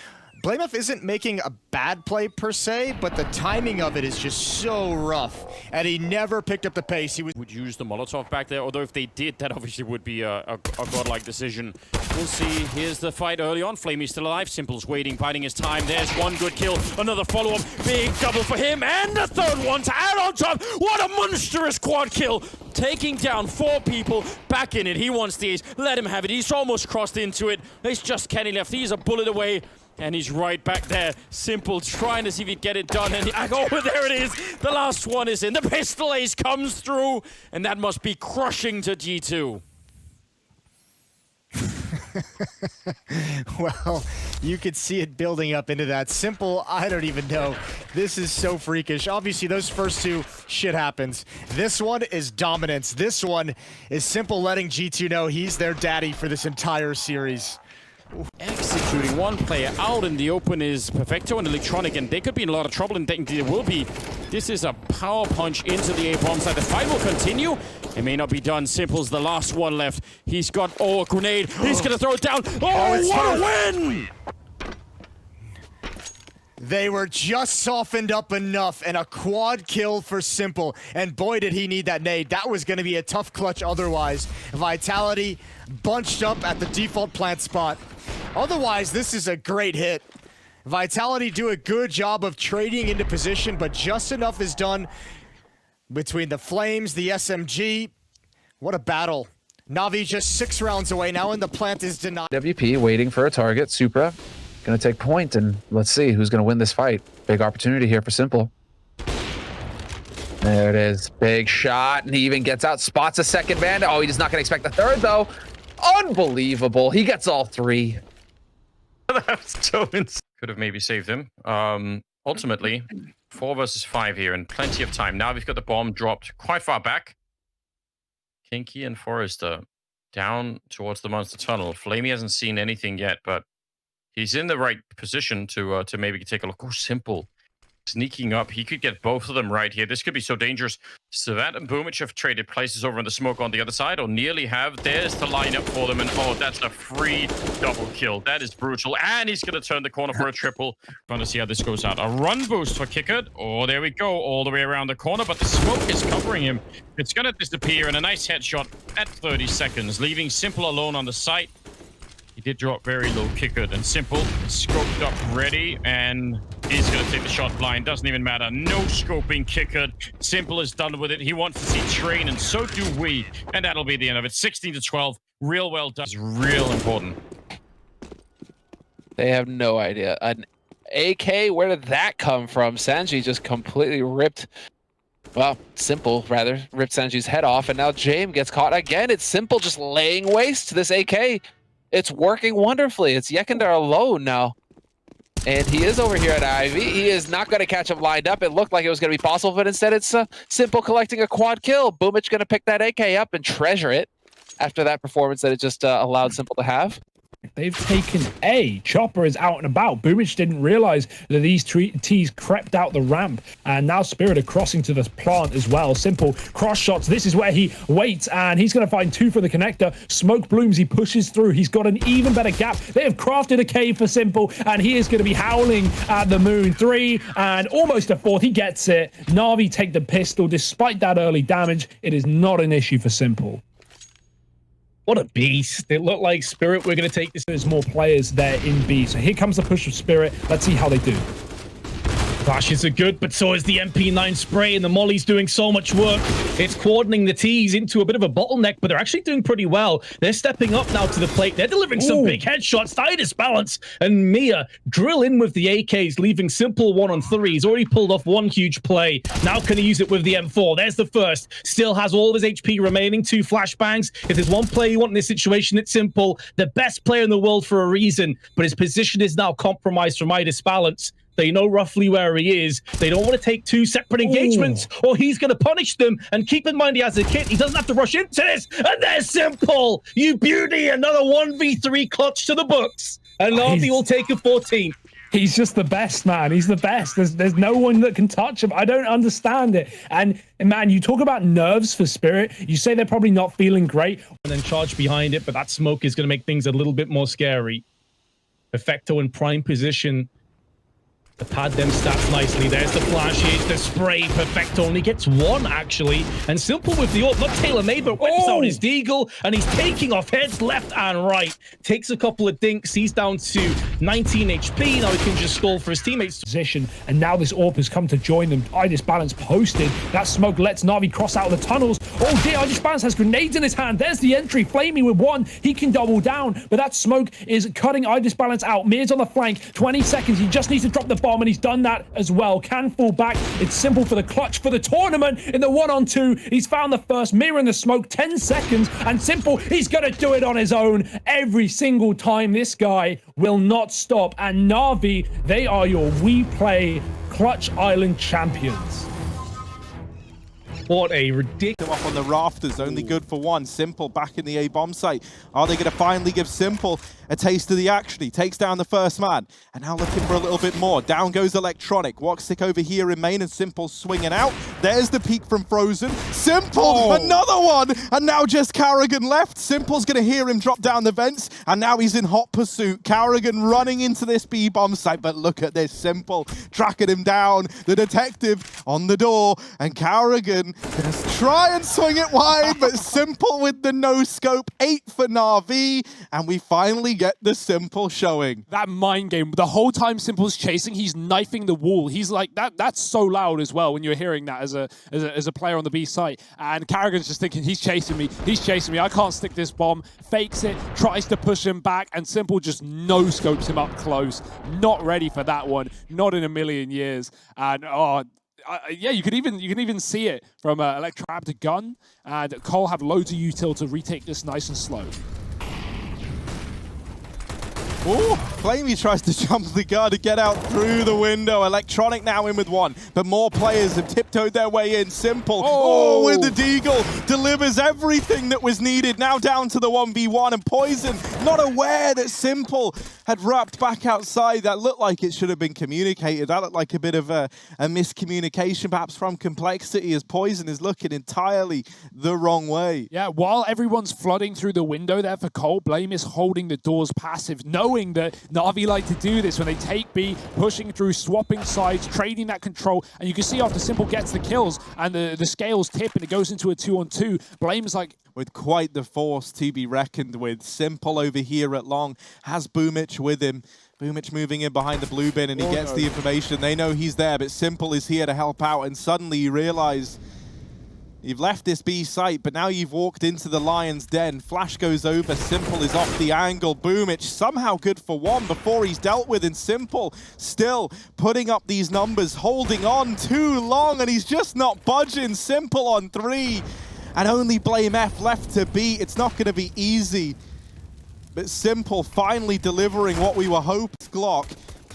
Blamef isn't making a bad play per se, but the timing of it is just so rough. And he never picked up the pace. He would use the Molotov back there, although if they did, that obviously would be a godlike decision. We'll see. Here's the fight early on. Flamey's still alive. Simple's waiting, biding his time. There's one good kill. Another follow-up. Big double for him. And the third one to add on top. What a monstrous quad kill. Taking down 4 people. Back in it. He wants the ace. Let him have it. He's almost crossed into it. It's just Kenny left. He's a bullet away. And he's right back there. Simple trying to see if he'd get it done. And oh, there it is. The last one is in. The pistol ace comes through. And that must be crushing to G2. Well, you could see it building up into that. Simple, I don't even know. This is so freakish. Obviously, those first 2, shit happens. This one is dominance. This one is Simple letting G2 know he's their daddy for this entire series. Executing one player out in the open is Perfecto and Electronic, and they could be in a lot of trouble, and they will be. This is a power punch into the A-bomb side. The fight will continue. It may not be done. Simple's the last one left. He's got, a grenade. He's going to throw it down. Oh, what a win! They were just softened up enough, and a quad kill for Simple. And boy, did he need that nade. That was going to be a tough clutch otherwise. Vitality bunched up at the default plant spot. Otherwise, this is a great hit. Vitality do a good job of trading into position, but just enough is done between the Flames, the SMG. What a battle. Na'Vi just 6 rounds away now, and the plant is denied. WP waiting for a target. Supra going to take point, and let's see who's going to win this fight. Big opportunity here for Simple. There it is. Big shot, and he even gets out, spots a second man. Oh, he's not going to expect the third, though. Unbelievable. He gets all 3. Could have maybe saved him. Ultimately, 4 versus 5 here, and plenty of time. Now we've got the bomb dropped quite far back. Kinky and Forrester down towards the monster tunnel. Flamey hasn't seen anything yet, but he's in the right position to maybe take a look. Oh, Simple. Sneaking up. He could get both of them right here. This could be so dangerous. Savat and Boomich have traded places over in the smoke on the other side, or nearly have. There's the lineup for them, and oh, that's a free double kill. That is brutal. And he's going to turn the corner for a triple. Trying to see how this goes out. A run boost for Kickard. Oh, there we go. All the way around the corner, but the smoke is covering him. It's going to disappear, and a nice headshot at 30 seconds, leaving Simple alone on the site. He did drop very low. Kickard and Simple scoped up ready, and he's going to take the shot blind. Doesn't even matter. No scoping Kickard. Simple is done with it. He wants to see Train, and so do we. And that'll be the end of it. 16-12. Real well done. It's real important. They have no idea. An AK, where did that come from? Sanji just completely ripped... Well, Simple, rather, ripped Sanji's head off, and now James gets caught again. It's Simple just laying waste to this AK. It's working wonderfully. It's Yekindar alone now. And he is over here at Ivy. He is not going to catch him lined up. It looked like it was going to be possible, but instead it's Simple collecting a quad kill. Boomich going to pick that AK up and treasure it after that performance that it just allowed Simple to have. They've taken A. Chopper is out and about. Boomich didn't realize that these T's crept out the ramp. And now Spirit are crossing to the plant as well. Simple cross shots. This is where he waits, and he's going to find 2 for the connector. Smoke blooms. He pushes through. He's got an even better gap. They have crafted a cave for Simple, and he is going to be howling at the moon. 3 and almost a 4th. He gets it. Na'Vi take the pistol. Despite that early damage, it is not an issue for Simple. What a beast. It looked like Spirit were going to take this. There's more players there in B. So here comes the push of Spirit. Let's see how they do. Flashes are good, but so is the MP9 spray, and the Molly's doing so much work. It's coordinating the T's into a bit of a bottleneck, but they're actually doing pretty well. They're stepping up now to the plate. They're delivering some big headshots. Tidus balance, and Mia drill in with the AKs, leaving s1mple 1-on-3. He's already pulled off one huge play. Now can he use it with the M4? There's the first. Still has all of his HP remaining. 2 flashbangs. If there's one player you want in this situation, it's s1mple. The best player in the world for a reason, but his position is now compromised from Tidus balance. They know roughly where he is. They don't want to take 2 separate engagements, or he's going to punish them. And keep in mind, he has a kit. He doesn't have to rush into this. And there's s1mple. You beauty. Another 1v3 clutch to the books. And Na'Vi will take a 14th. He's just the best, man. He's the best. There's no one that can touch him. I don't understand it. And man, you talk about nerves for Spirit. You say they're probably not feeling great. And then charge behind it, but that smoke is going to make things a little bit more scary. Perfecto in prime position. To pad them stats nicely. There's the flashes, the spray. Perfecto only gets 1, actually. And s1mple with the ult, not tailor-made, but whips out his deagle, and he's taking off heads left and right. Takes a couple of dinks. He's down to 19 HP. Now he can just stall for his teammates' position. And now this AWP has come to join them. Tidus balance posted. That smoke lets Na'Vi cross out of the tunnels. Oh dear, Tidus balance has grenades in his hand. There's the entry. Flaming with 1. He can double down, but that smoke is cutting Tidus balance out. Mir's on the flank. 20 seconds. He just needs to drop the bomb, and he's done that as well. Can fall back. It's s1mple for the clutch for the tournament in the 1-on-2. He's found the first. Mirror in the smoke. 10 seconds, and s1mple, he's going to do it on his own every single time. This guy will not stop. And Na'Vi, they are your We Play Clutch Island champions. What a ridiculous... Up on the rafters, only good for 1. s1mple back in the A bomb site. Are they going to finally give s1mple a taste of the action? He takes down the first man, and now looking for a little bit more. Down goes Electronic. Walkstick over here in main, and s1mple swinging out. There's the peek from Frozen. s1mple, another one, and now just Carrigan left. s1mple's going to hear him drop down the vents, and now he's in hot pursuit. Carrigan running into this B bomb site, but look at this, s1mple tracking him down. The detective on the door, and Carrigan gonna try and swing it wide, but s1mple with the no scope. 8 for Na'Vi, and we finally get the s1mple showing. That mind game, the whole time s1mple's chasing, he's knifing the wall. He's like, that's so loud as well when you're hearing that as a player on the B site. And Carrigan's just thinking, he's chasing me, I can't stick this bomb. Fakes it, tries to push him back, and s1mple just no scopes him up close. Not ready for that one, not in a million years. And yeah, you can even see it from Electro to gun, and Cole have loads of util to retake this nice and slow. Ooh, Flamey tries to jump the gun to get out through the window. Electronic now in with 1, but more players have tiptoed their way in. s1mple, with the deagle, delivers everything that was needed. Now down to the 1v1, and Poison not aware that s1mple had wrapped back outside. That looked like it should have been communicated. That looked like a bit of a miscommunication, perhaps from Complexity, as Poison is looking entirely the wrong way. Yeah, while everyone's flooding through the window there for Cole, Blame is holding the doors passive, knowing that Na'Vi like to do this when they take B, pushing through, swapping sides, trading that control, and you can see after s1mple gets the kills and the scales tip and it goes into a 2-on-2, Blame's like... With quite the force to be reckoned with. s1mple over here at long has Boomich with him. Boomich moving in behind the blue bin, and he gets the information. They know he's there, but s1mple is here to help out, and suddenly you realize you've left this B site, but now you've walked into the lion's den. Flash goes over, s1mple is off the angle. Boomich somehow good for 1 before he's dealt with, and s1mple still putting up these numbers, holding on too long, and he's just not budging. s1mple on 3, and only Blame F left to beat. It's not going to be easy, but s1mple finally delivering what we were hoping. Glock.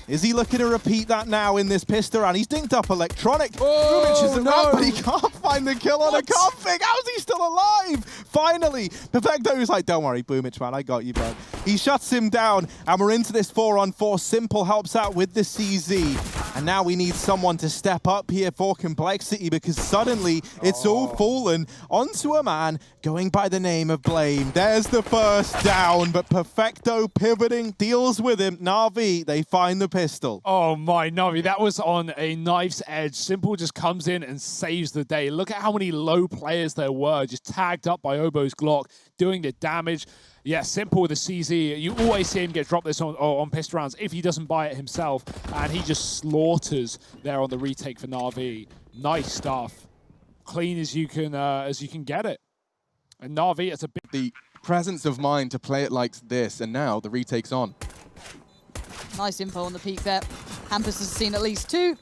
Is he looking to repeat that now in this pistol round? He's dinked up Electronic. Boomich is around, but he can't find the kill on a config. How's he still alive? Finally, Perfecto's like, don't worry, Boomich, man, I got you, bro. He shuts him down, and we're into this 4-on-4. s1mple helps out with the CZ. And now we need someone to step up here for Complexity, because suddenly it's all fallen onto a man going by the name of Blame. There's the first down, but Perfecto pivoting, deals with him. Na'Vi, they find the pistol. Oh my, Na'Vi, that was on a knife's edge. s1mple just comes in and saves the day. Look at how many low players there were, just tagged up by Obo's Glock, doing the damage. Yeah, s1mple with a CZ. You always see him get dropped this on pistol rounds if he doesn't buy it himself, and he just slaughters there on the retake for Na'Vi. Nice stuff, clean as you can get it. And Na'Vi, it's a big. The presence of mind to play it like this, and now the retake's on. Nice info on the peak there. Hampus has seen at least 2.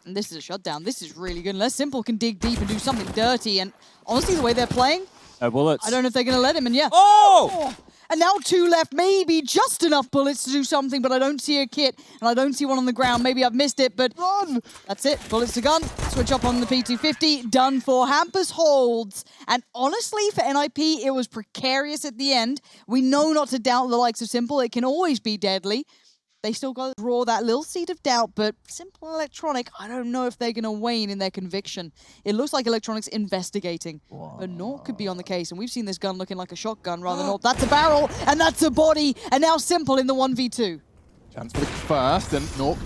And this is a shutdown. This is really good. Unless s1mple can dig deep and do something dirty. And honestly, the way they're playing, no bullets. I don't know if they're going to let him. And yeah. Oh! And now 2 left. Maybe just enough bullets to do something, but I don't see a kit. And I don't see one on the ground. Maybe I've missed it, but run! That's it. Bullets to gun. Switch up on the P250. Done for. Hampus holds. And honestly, for NIP, it was precarious at the end. We know not to doubt the likes of s1mple. It can always be deadly. They still got to draw that little seed of doubt, but s1mple Electronic, I don't know if they're going to wane in their conviction. It looks like Electronic's investigating, but naught could be on the case, and we've seen this gun looking like a shotgun rather than naught. That's a barrel, and that's a body, and now s1mple in the 1v2. Chance for the first, and naught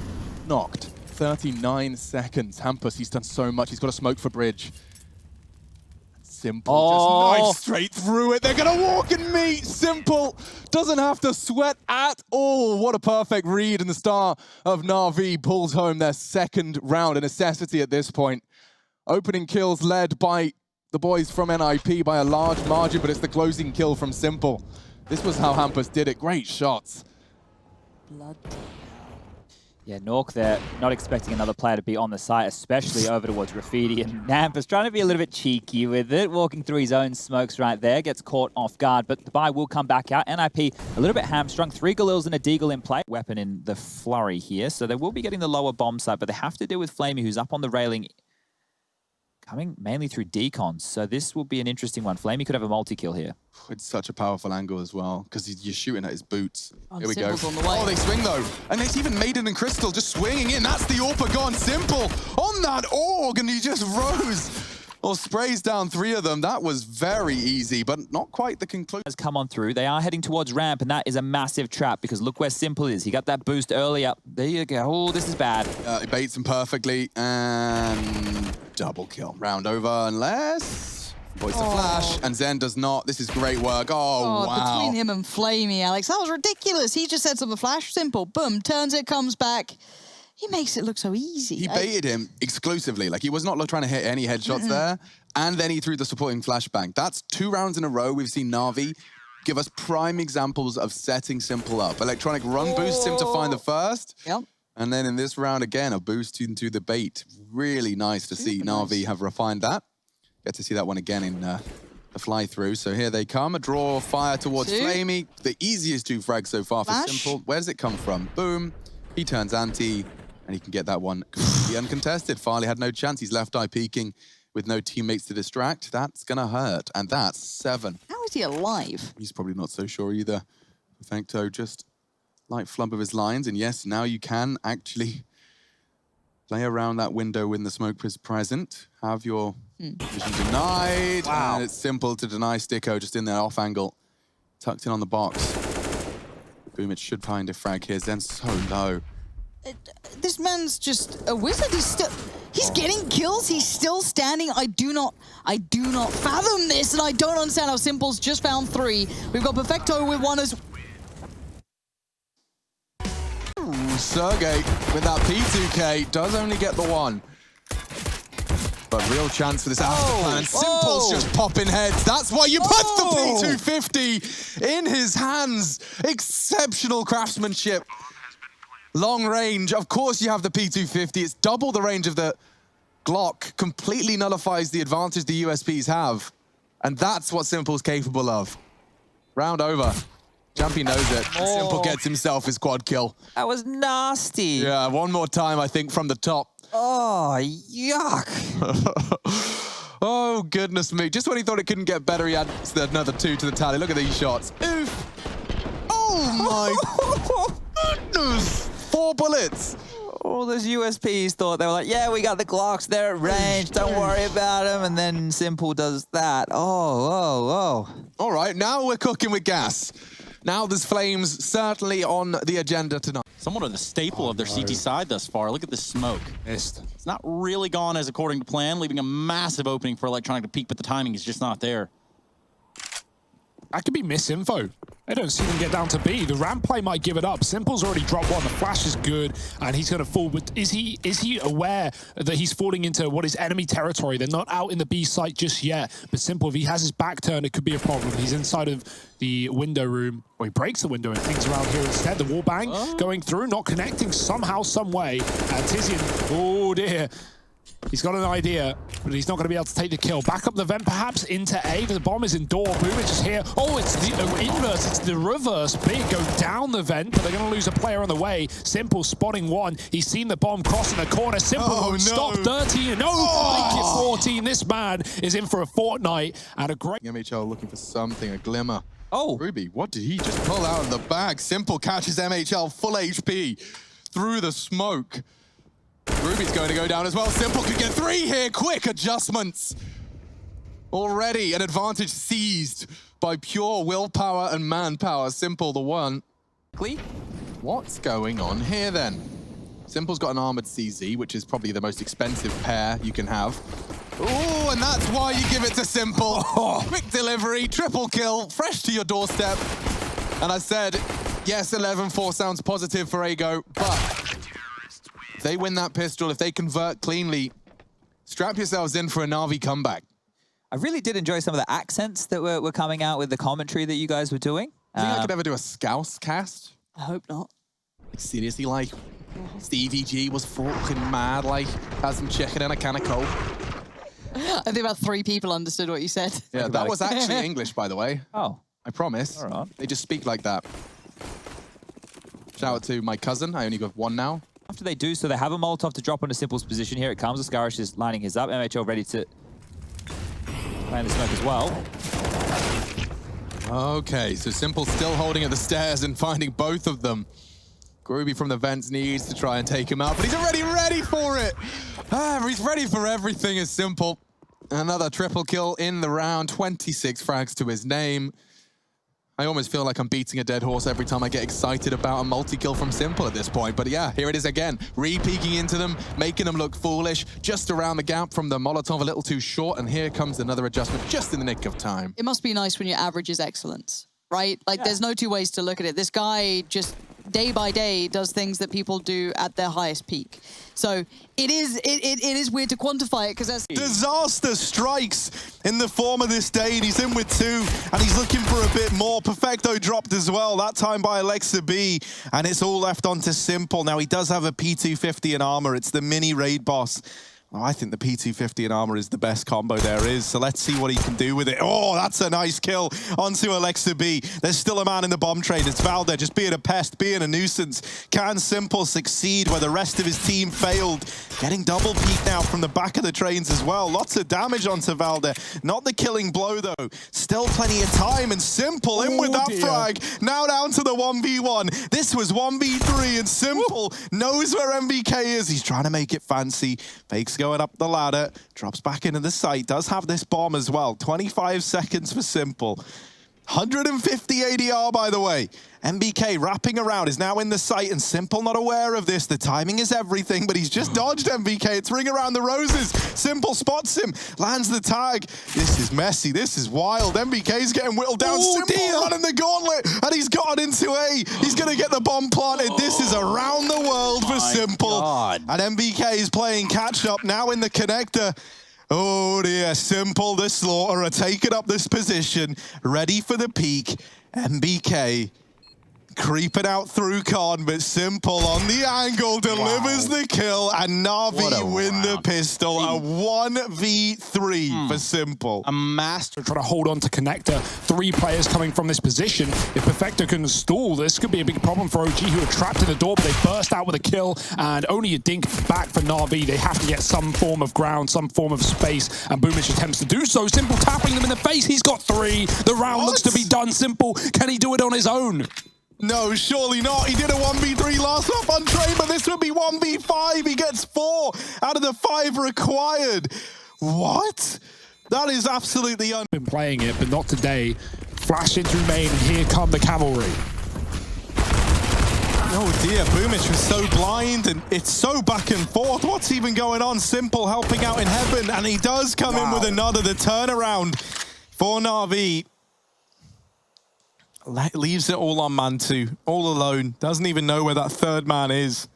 knocked. 39 seconds. Hampus, he's done so much. He's got a smoke for bridge. s1mple just knife straight through it. They're going to walk and meet. s1mple doesn't have to sweat at all. What a perfect read. And the star of Na'Vi pulls home their second round, a necessity at this point. Opening kills led by the boys from NIP by a large margin, but it's the closing kill from s1mple. This was how Hampus did it. Great shots. Blood. Yeah, Nork there, not expecting another player to be on the site, especially over towards Graffiti. And Hampus trying to be a little bit cheeky with it, walking through his own smokes right there, gets caught off guard, but the buy will come back out. NIP a little bit hamstrung, 3 Galils and a Deagle in play. Weapon in the flurry here, so they will be getting the lower bomb site, but they have to deal with Flamey, who's up on the railing, coming mainly through decons. So this will be an interesting one. Flamey could have a multi-kill here. It's such a powerful angle as well, because you're shooting at his boots. Here we go. On the way. Oh, they swing though. And it's even Maiden and Crystal just swinging in. That's the AWP gone. s1mple on that AUG, and he just rose. Or sprays down 3 of them. That was very easy, but not quite the conclusion. Has come on through. They are heading towards ramp, and that is a massive trap, because look where s1mple is. He got that boost earlier. There you go. Oh, this is bad. He baits him perfectly, and double kill. Round over, unless voice a flash, and Zen does not. This is great work. Oh, wow. Between him and Flamey, Alex, that was ridiculous. He just sets up a flash, s1mple, boom, turns it, comes back. He makes it look so easy. He baited him exclusively. Like, he was not trying to hit any headshots there. And then he threw the supporting flashbang. That's 2 rounds in a row. We've seen Na'Vi give us prime examples of setting s1mple up. Electronic run boosts him to find the first. Yep. And then in this round, again, a boost into the bait. Really nice to see Na'Vi have refined that. Get to see that one again in the fly-through. So here they come. A draw fire towards Flamey. The easiest 2 frags so far for s1mple. Where does it come from? Boom. He turns anti. And he can get that one completely uncontested. Farley had no chance. He's left eye peeking with no teammates to distract. That's going to hurt. And that's 7. How is he alive? He's probably not so sure either. Perfecto, just light flub of his lines. And yes, now you can actually play around that window when the smoke is present. Have your vision denied. Wow. And it's simple to deny Sticko just in there off angle. Tucked in on the box. Boom, it should find a frag here. Zen's so low. This man's just a wizard. He's getting kills. He's still standing. I do not fathom this, and I don't understand how s1mple's just found 3. We've got Perfecto with 1 as. Sergey with that P2K does only get the 1. But real chance for this after plan. s1mple's just popping heads. That's why you put the P250 in his hands. Exceptional craftsmanship. Long range. Of course you have the P250. It's double the range of the Glock. Completely nullifies the advantage the USPs have. And that's what s1mple's capable of. Round over. Jumpy knows it. s1mple gets himself his quad kill. That was nasty. Yeah, one more time, I think, from the top. Oh, yuck. Oh, goodness me. Just when he thought it couldn't get better, he had another 2 to the tally. Look at these shots. Oof. Oh, my goodness. 4 bullets. all those USPs thought they were like, yeah, we got the Glocks, they're at range, don't worry about them. And then Simple does that. Oh. All right, now we're cooking with gas. Now there's flames certainly on the agenda tonight. Somewhat of the staple of their CT side thus far. Look at this smoke. It's not really gone as according to plan, leaving a massive opening for Electronic to peek, but the timing is just not there. That could be misinfo. I don't see them get down to B. The ramp play might give it up. Simple's already dropped one. The flash is good, and he's going to fall. But is he aware that he's falling into what is enemy territory? They're not out in the B site just yet. But Simple, if he has his back turned, it could be a problem. He's inside of the window room. Well, he breaks the window and things around here instead. The wall bang going through, not connecting somehow, some way. And Tizian, oh dear. He's got an idea, but he's not going to be able to take the kill. Back up the vent, perhaps, into A. The bomb is in door. Boomich is here. Oh, it's the inverse. It's the reverse. Big go down the vent, but they're going to lose a player on the way. Simple spotting one. He's seen the bomb cross in the corner. Simple stop 13. No, make it 14. This man is in for a fortnight and a great... MHL looking for something, a glimmer. Oh, Ruby, what did he just pull out of the bag? Simple catches MHL full HP through the smoke. Ruby's going to go down as well. Simple could get 3 here. Quick adjustments. Already an advantage seized by pure willpower and manpower. Simple the one. What's going on here then? Simple's got an armored CZ, which is probably the most expensive pair you can have. Oh, and that's why you give it to Simple. Quick delivery, triple kill, fresh to your doorstep. And I said, yes, 11-4 sounds positive for Ago, but if they win that pistol, if they convert cleanly, strap yourselves in for a Na'Vi comeback. I really did enjoy some of the accents that were coming out with the commentary that you guys were doing. Do you think I could ever do a Scouse cast? I hope not. Like, seriously, like, Stevie G was fucking mad, like, has some chicken and a can of Coke. I think about 3 people understood what you said. Yeah, that was actually English, by the way. Oh. I promise. They just speak like that. Shout out to my cousin. I only got 1 now. After they do so, they have a Molotov to drop onto Simple's position. Here it comes. Askarish is lining his up. MHL ready to land the smoke as well. Okay, so Simple still holding at the stairs and finding both of them. Groovy from the vents needs to try and take him out, but he's already ready for it. He's ready for everything as Simple. Another triple kill in the round, 26 frags to his name. I almost feel like I'm beating a dead horse every time I get excited about a multi-kill from Simple at this point. But yeah, here it is again. Re-peeking into them, making them look foolish. Just around the gap from the Molotov, a little too short. And here comes another adjustment just in the nick of time. It must be nice when your average is excellence, right? Like, there's no 2 ways to look at it. This guy just day by day does things that people do at their highest peak. So it is weird to quantify it because there's... Disaster strikes in the form of this day, and he's in with 2, and he's looking for a bit more. Perfecto dropped as well, that time by Alexa B, and it's all left onto Simple. Now, he does have a P250 in armor. It's the mini raid boss. Oh, I think the P250 in armor is the best combo there is, so let's see what he can do with it. Oh, that's a nice kill onto Alexa B. There's still a man in the bomb trade. It's Valde just being a pest, being a nuisance. Can Simple succeed where the rest of his team failed? Getting double peek now from the back of the trains as well. Lots of damage onto Valde. Not the killing blow, though. Still plenty of time, and Simple in with that frag. Now down to the 1v1. This was 1v3, and Simple knows where MBK is. He's trying to make it fancy. Fakes going up the ladder, drops back into the site, does have this bomb as well. 25 seconds for Simple. 150 ADR, by the way. MBK wrapping around, is now in the site, and Simple not aware of this. The timing is everything, but he's just dodged MBK. It's ring around the roses. Simple spots him, lands the tag. This is messy, this is wild. MBK's getting whittled down. Simple running the gauntlet, and he's got into A. He's gonna get the bomb planted. This is around the world for Simple. And MBK is playing catch up now in the connector. Oh dear, Simple the Slaughterer taking up this position, ready for the peak. MBK creeping out through Con, but Simple on the angle delivers the kill, and Na'Vi win the pistol. A 1v3 for Simple. A master trying to hold on to connector. 3 players coming from this position. If Perfecto can stall, this could be a big problem for OG, who are trapped in the door, but they burst out with a kill, and only a dink back for Na'Vi. They have to get some form of ground, some form of space, and Boomich attempts to do so. Simple tapping them in the face. He's got 3. The round looks to be done. Simple, can he do it on his own? No, surely not. He did a 1v3 last up on Trey, but this would be 1v5. He gets 4 out of the 5 required. What? That is absolutely been playing it, but not today. Flash into main, and here come the cavalry. Oh dear, Boomich was so blind, and it's so back and forth. What's even going on? Simple helping out in heaven, and he does come in with another. The turnaround for Na'Vi. Leaves it all on man 2, all alone. Doesn't even know where that third man is.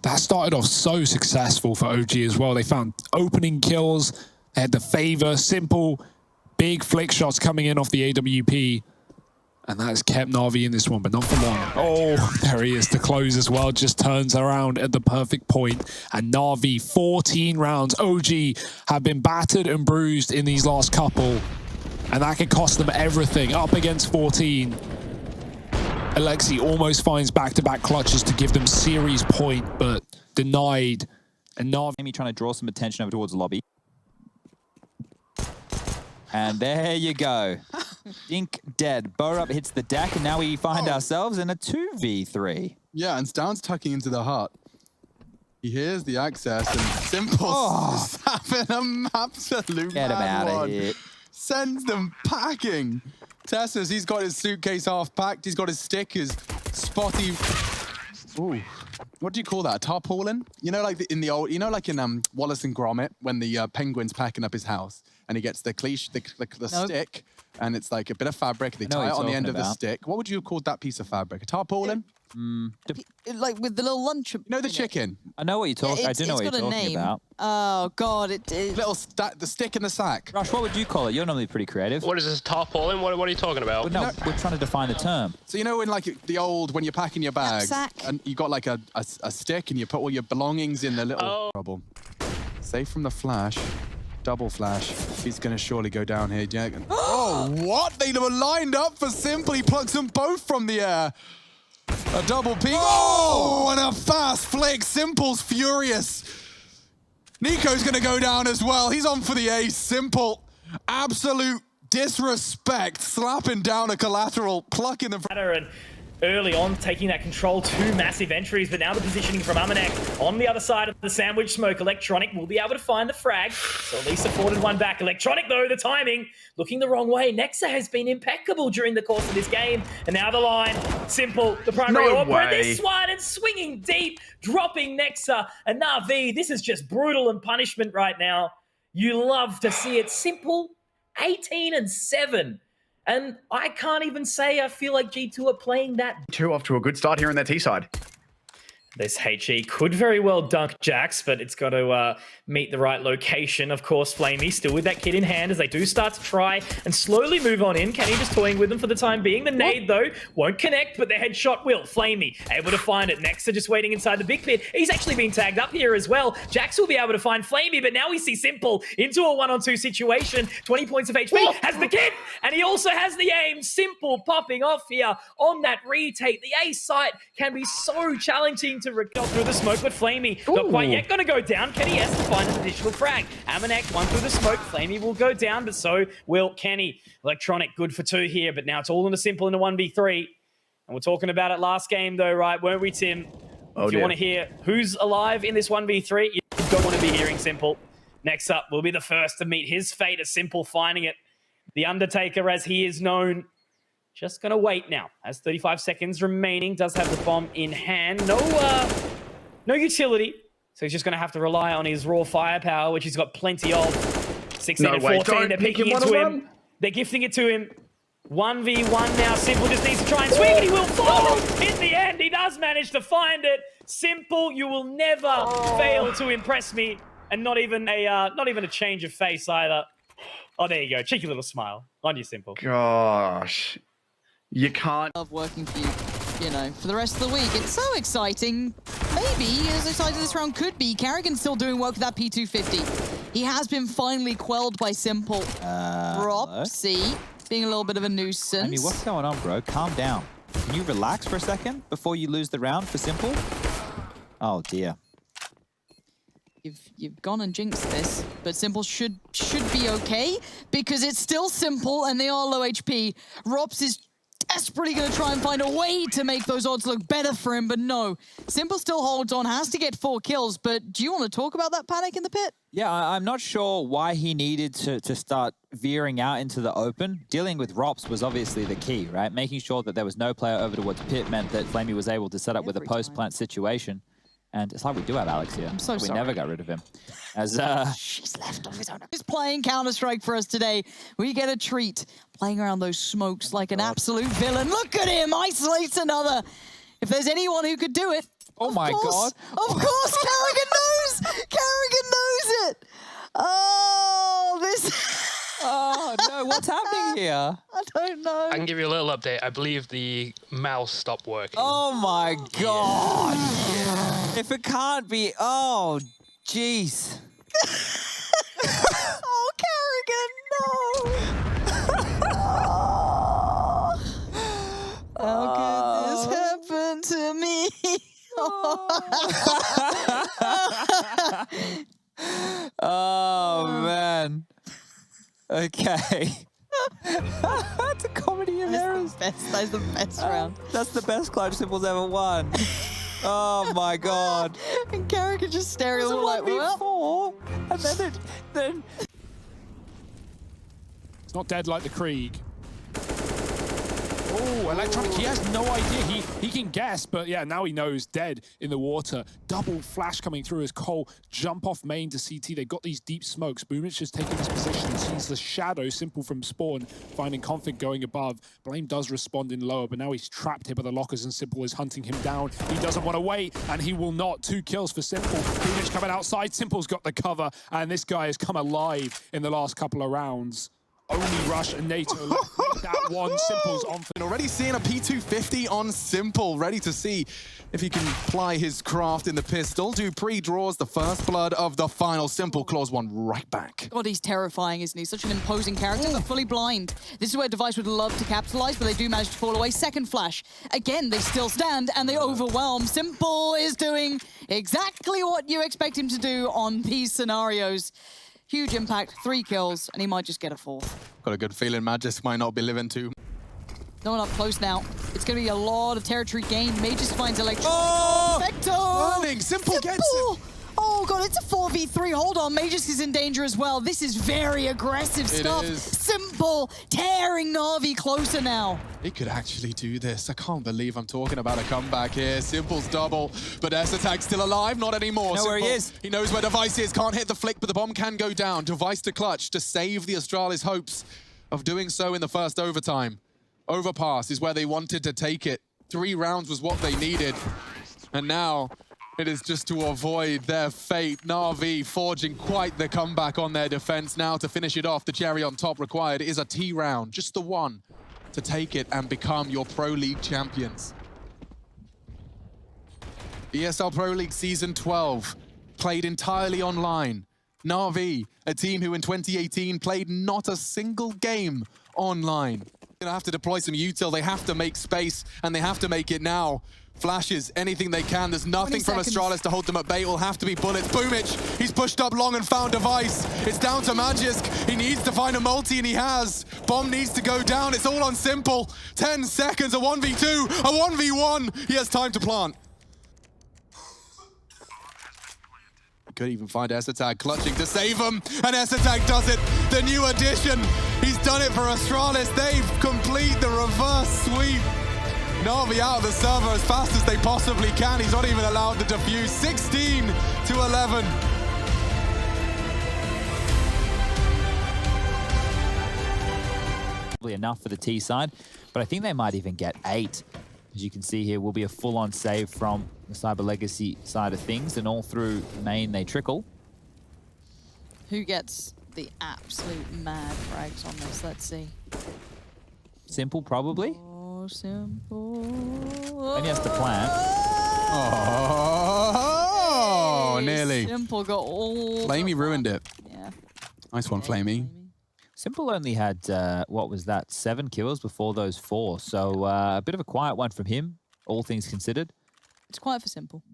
That started off so successful for OG as well. They found opening kills. They had the favor, s1mple, big flick shots coming in off the AWP. And that has kept Na'Vi in this one, but not for long. Oh, there he is to close as well. Just turns around at the perfect point. And Na'Vi, 14 rounds. OG have been battered and bruised in these last couple. And that could cost them everything. Up against 14. Alexi almost finds back-to-back clutches to give them series point, but denied. And Na'Vi Amy trying to draw some attention over towards the lobby. And there you go. Dink dead. Borup hits the deck, and now we find ourselves in a 2v3. Yeah, and Stound's tucking into the hut. He hears the access, and s1mple is having an absolute Get him out of here. Sends them packing. Tessus, he's got his suitcase half packed. He's got his stickers spotty. Ooh. What do you call that? A tarpaulin? You know, like in the old, you know, like in Wallace and Gromit, when the penguin's packing up his house and he gets the cliche, the stick, and it's like a bit of fabric. They tie it on the end of the stick. What would you have called that piece of fabric? A tarpaulin? Like with the little lunch. You know the chicken? I know what you're talking. I do know what you're talking about. Oh God, it is. The stick in the sack. Rush, what would you call it? You're normally pretty creative. What is this, tarpaulin? What are you talking about? Well, no, we're trying to define the term. So you know in like the old, when you're packing your bags, and you got like a stick and you put all your belongings in the little trouble. Safe from the flash. Double flash. He's going to surely go down here. Yeah. Oh, what? They were lined up for s1mple. He plugs them both from the air. A double peek. Oh, and a fast flick. s1mple's furious. Nico's going to go down as well. He's on for the ace. s1mple, absolute disrespect. Slapping down a collateral, plucking them. And early on, taking that control, 2 massive entries, but now the positioning from Amanek on the other side of the sandwich smoke. Electronic will be able to find the frag, so at least afforded one back. Electronic, though, the timing, looking the wrong way. Nexa has been impeccable during the course of this game, and now the line, s1mple, the primary AWP, this one, and swinging deep, dropping Nexa, and Na'Vi, this is just brutal and punishment right now. You love to see it. s1mple, 18-7. And I can't even say I feel like G2 are playing that. 2 off to a good start here on their T side. This HE could very well dunk Jax, but it's got to meet the right location. Of course, Flamey still with that kit in hand as they do start to try and slowly move on in. Kenny just toying with them for the time being. The nade, though, won't connect, but the headshot will. Flamey able to find it. Nexa just waiting inside the big pit. He's actually been tagged up here as well. Jax will be able to find Flamey, but now we see s1mple into a 1-on-2 situation. 20 points of HP, has the kit, and he also has the aim. s1mple popping off here on that retake. The A site can be so challenging to recover through the smoke, but Flamey not quite yet going to go down. Kenny has to find an additional frag. Amanek, 1 through the smoke. Flamey will go down, but so will Kenny. Electronic good for 2 here, but now it's all in a s1mple in a 1v3. And we're talking about it last game though, right? Weren't we, Tim? If you want to hear who's alive in this 1v3, you don't want to be hearing s1mple. Next up will be the first to meet his fate as s1mple finding it. The Undertaker, as he is known, just going to wait now. Has 35 seconds remaining. Does have the bomb in hand. No utility. So he's just going to have to rely on his raw firepower, which he's got plenty of. 16 and 14. They're picking into him. They're gifting it to him. 1v1 now. s1mple just needs to try and swing, and he will fall. In the end, he does manage to find it. s1mple, you will never fail to impress me. And not even a change of face either. Oh, there you go. Cheeky little smile on you, s1mple. Gosh. You can't. Love working for you, you know, for the rest of the week. It's so exciting. Maybe as exciting as this round could be. Karrigan's still doing work with that P250. He has been finally quelled by s1mple. Ropsy being a little bit of a nuisance. I mean, what's going on, bro? Calm down. Can you relax for a second before you lose the round for s1mple? Oh, dear. You've gone and jinxed this, but Simple should be okay because it's still Simple and they are low HP. Rops is desperately going to try and find a way to make those odds look better for him, but no. Simple still holds on, has to get 4 kills, but do you want to talk about that panic in the pit? Yeah, I'm not sure why he needed to start veering out into the open. Dealing with Rops was obviously the key, right? Making sure that there was no player over towards pit meant that Flamey was able to set up with a post-plant situation. And it's like we do have Alex here. I'm so we sorry. never got rid of him. As She's left on his own. He's playing Counter-Strike for us today. We get a treat. Playing around those smokes like an absolute villain. Look at him! Isolates another. If there's anyone who could do it, oh my god. Of course, Carrigan knows! Carrigan knows it! Oh, this... Oh no, what's happening here? I don't know. I can give you a little update. I believe the mouse stopped working. Oh my god! Yeah. If it can't be, oh jeez. Oh, Carrigan, no! How could this happen to me? Oh man. Okay. It's a comedy of errors. That's the best round. That's the best Clutch Simple's ever won. Oh my god. And Carrigan just staring at him like, well. And then It's not dead like the Krieg. Oh, Electronic, he has no idea. He can guess, but yeah, now he knows. Dead in the water. Double flash coming through as Cole jump off main to CT. They've got these deep smokes. Boomich just taking his position. Sees the shadow, Simple from spawn, finding Config going above. Blame does respond in lower, but now he's trapped here by the lockers and Simple is hunting him down. He doesn't want to wait, and he will not. 2 kills for Simple. Boomich coming outside. Simple's got the cover, and this guy has come alive in the last couple of rounds. Only Rush and NATO that one. Simple's on. And already seeing a P250 on Simple, ready to see if he can ply his craft in the pistol. Dupree draws the first blood of the final. Simple claws one right back. God, he's terrifying, isn't he? Such an imposing character, but fully blind. This is where Device would love to capitalize, but they do manage to fall away. Second flash. Again, they still stand, and they overwhelm. Simple is doing exactly what you expect him to do on these scenarios. Huge impact, 3 kills, and he might just get a 4th. Got a good feeling Magisk might not be living too. No one up close now. It's going to be a lot of territory gained. Mages finds Electronic. Oh! Perfecto! Burning! Simple gets it! Oh god, it's a 4v3. Hold on, Magus is in danger as well. This is very aggressive stuff. is. Simple tearing Na'Vi closer now. He could actually do this. I can't believe I'm talking about a comeback here. Simple's double, but S-Attack's still alive. Not anymore. Know where he is. He knows where Device is. Can't hit the flick, but the bomb can go down. Device to clutch to save the Astralis' hopes of doing so in the first overtime. Overpass is where they wanted to take it. 3 rounds was what they needed. And now it is just to avoid their fate. Na'Vi forging quite the comeback on their defense now to finish it off. The cherry on top required is a T round, just the one to take it and become your Pro League champions. ESL Pro League Season 12, played entirely online. Na'Vi, a team who in 2018 played not a single game online. They're gonna have to deploy some util, they have to make space, and they have to make it now. Flashes, anything they can. There's nothing from Astralis to hold them at bay. It will have to be bullets. Boomich, he's pushed up long and found Device. It's down to Magisk. He needs to find a multi, and he has. Bomb needs to go down. It's all on Simple. 10 seconds, a 1v2, a 1v1. He has time to plant. Could even find S-Attack clutching to save him, and S-Attack does it. The new addition. He's done it for Astralis. They've complete the reverse sweep. Na'Vi out of the server as fast as they possibly can. He's not even allowed to defuse. 16 to 11. Probably enough for the T side, but I think they might even get 8. As you can see here, will be a full-on save from the Cyber Legacy side of things, and all through main they trickle. Who gets the absolute mad frags on this? Let's see. Simple, probably. Simple. And he has to plant. Oh, nearly. Simple got all. Flamey ruined it. Yeah. Nice one, Flamey. Simple only had, what was that, 7 kills before those 4. So a bit of a quiet one from him, all things considered. It's quiet for Simple.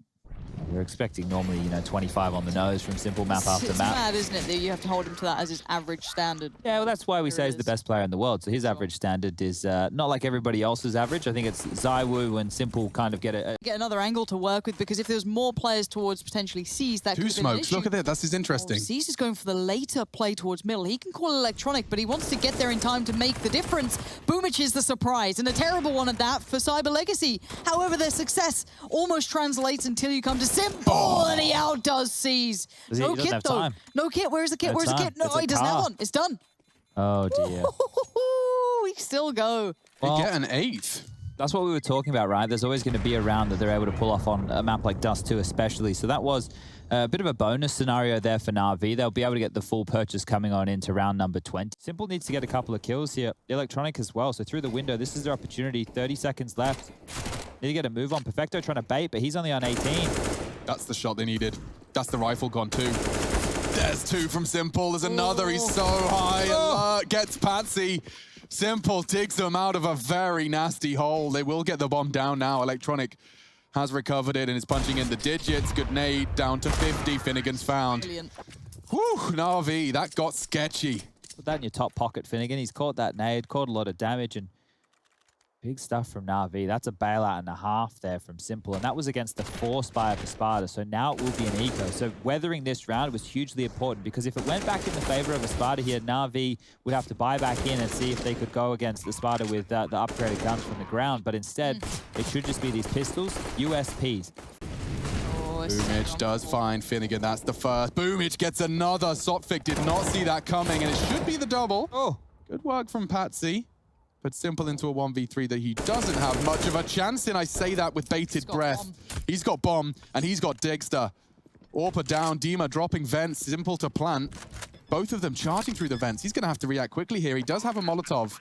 You're expecting normally, you know, 25 on the nose from simple map after It's map. mad, isn't it, that you have to hold him to that as his average standard. Yeah, well, that's why we say he's the best player in the world. So his average standard is not like everybody else's average. I think it's ZywOo and Simple kind of get another angle to work with, because if there's more players towards potentially C's, that Two could have been an smokes. issue. Look at that. That's his interesting. C's is going for the later play towards middle. He can call electronic, but he wants to get there in time to make the difference. Boomich is the surprise, and a terrible one at that for Cyber Legacy. However, their success almost translates until you come to Simple, and he outdoes C's. No kit, though. Time. No kit. Where's the kit? No Where's the time. kit? No, It's a he doesn't have car. one. It's done. Oh, dear. We still go. They get an 8th. That's what we were talking about, right? There's always going to be a round that they're able to pull off on a map like Dust 2 especially. So that was a bit of a bonus scenario there for Na'Vi. They'll be able to get the full purchase coming on into round number 20. Simple needs to get a couple of kills here. Electronic as well. So through the window, this is their opportunity. 30 seconds left. Need to get a move on. Perfecto trying to bait, but he's only on 18. That's the shot they needed. That's the rifle gone too. There's 2 from Simple. There's another. He's so high. Alert. Gets Patsy. Simple digs them out of a very nasty hole. They will get the bomb down now. Electronic has recovered it and is punching in the digits. Good nade down to 50. Finnegan's found. Brilliant. Whew, Na'Vi, that got sketchy. Put that in your top pocket, Finnegan. He's caught that nade, caught a lot of damage, and big stuff from Na'Vi. That's a bailout and a half there from Simple, and that was against the 4 Spire for Sparta, so now it will be an eco. So weathering this round was hugely important, because if it went back in the favor of a Sparta here, Na'Vi would have to buy back in and see if they could go against the Sparta with the upgraded guns from the ground, but instead, it should just be these pistols, USPs. Boomich does find Finnegan. That's the first. Boomich gets another. Sotfik did not see that coming, and it should be the double. Oh, good work from Patsy. But Simple into a 1v3 that he doesn't have much of a chance in. I say that with bated breath. He's got bomb, and he's got Digster. Orpa down, Dima dropping vents, Simple to plant. Both of them charging through the vents. He's going to have to react quickly here. He does have a Molotov,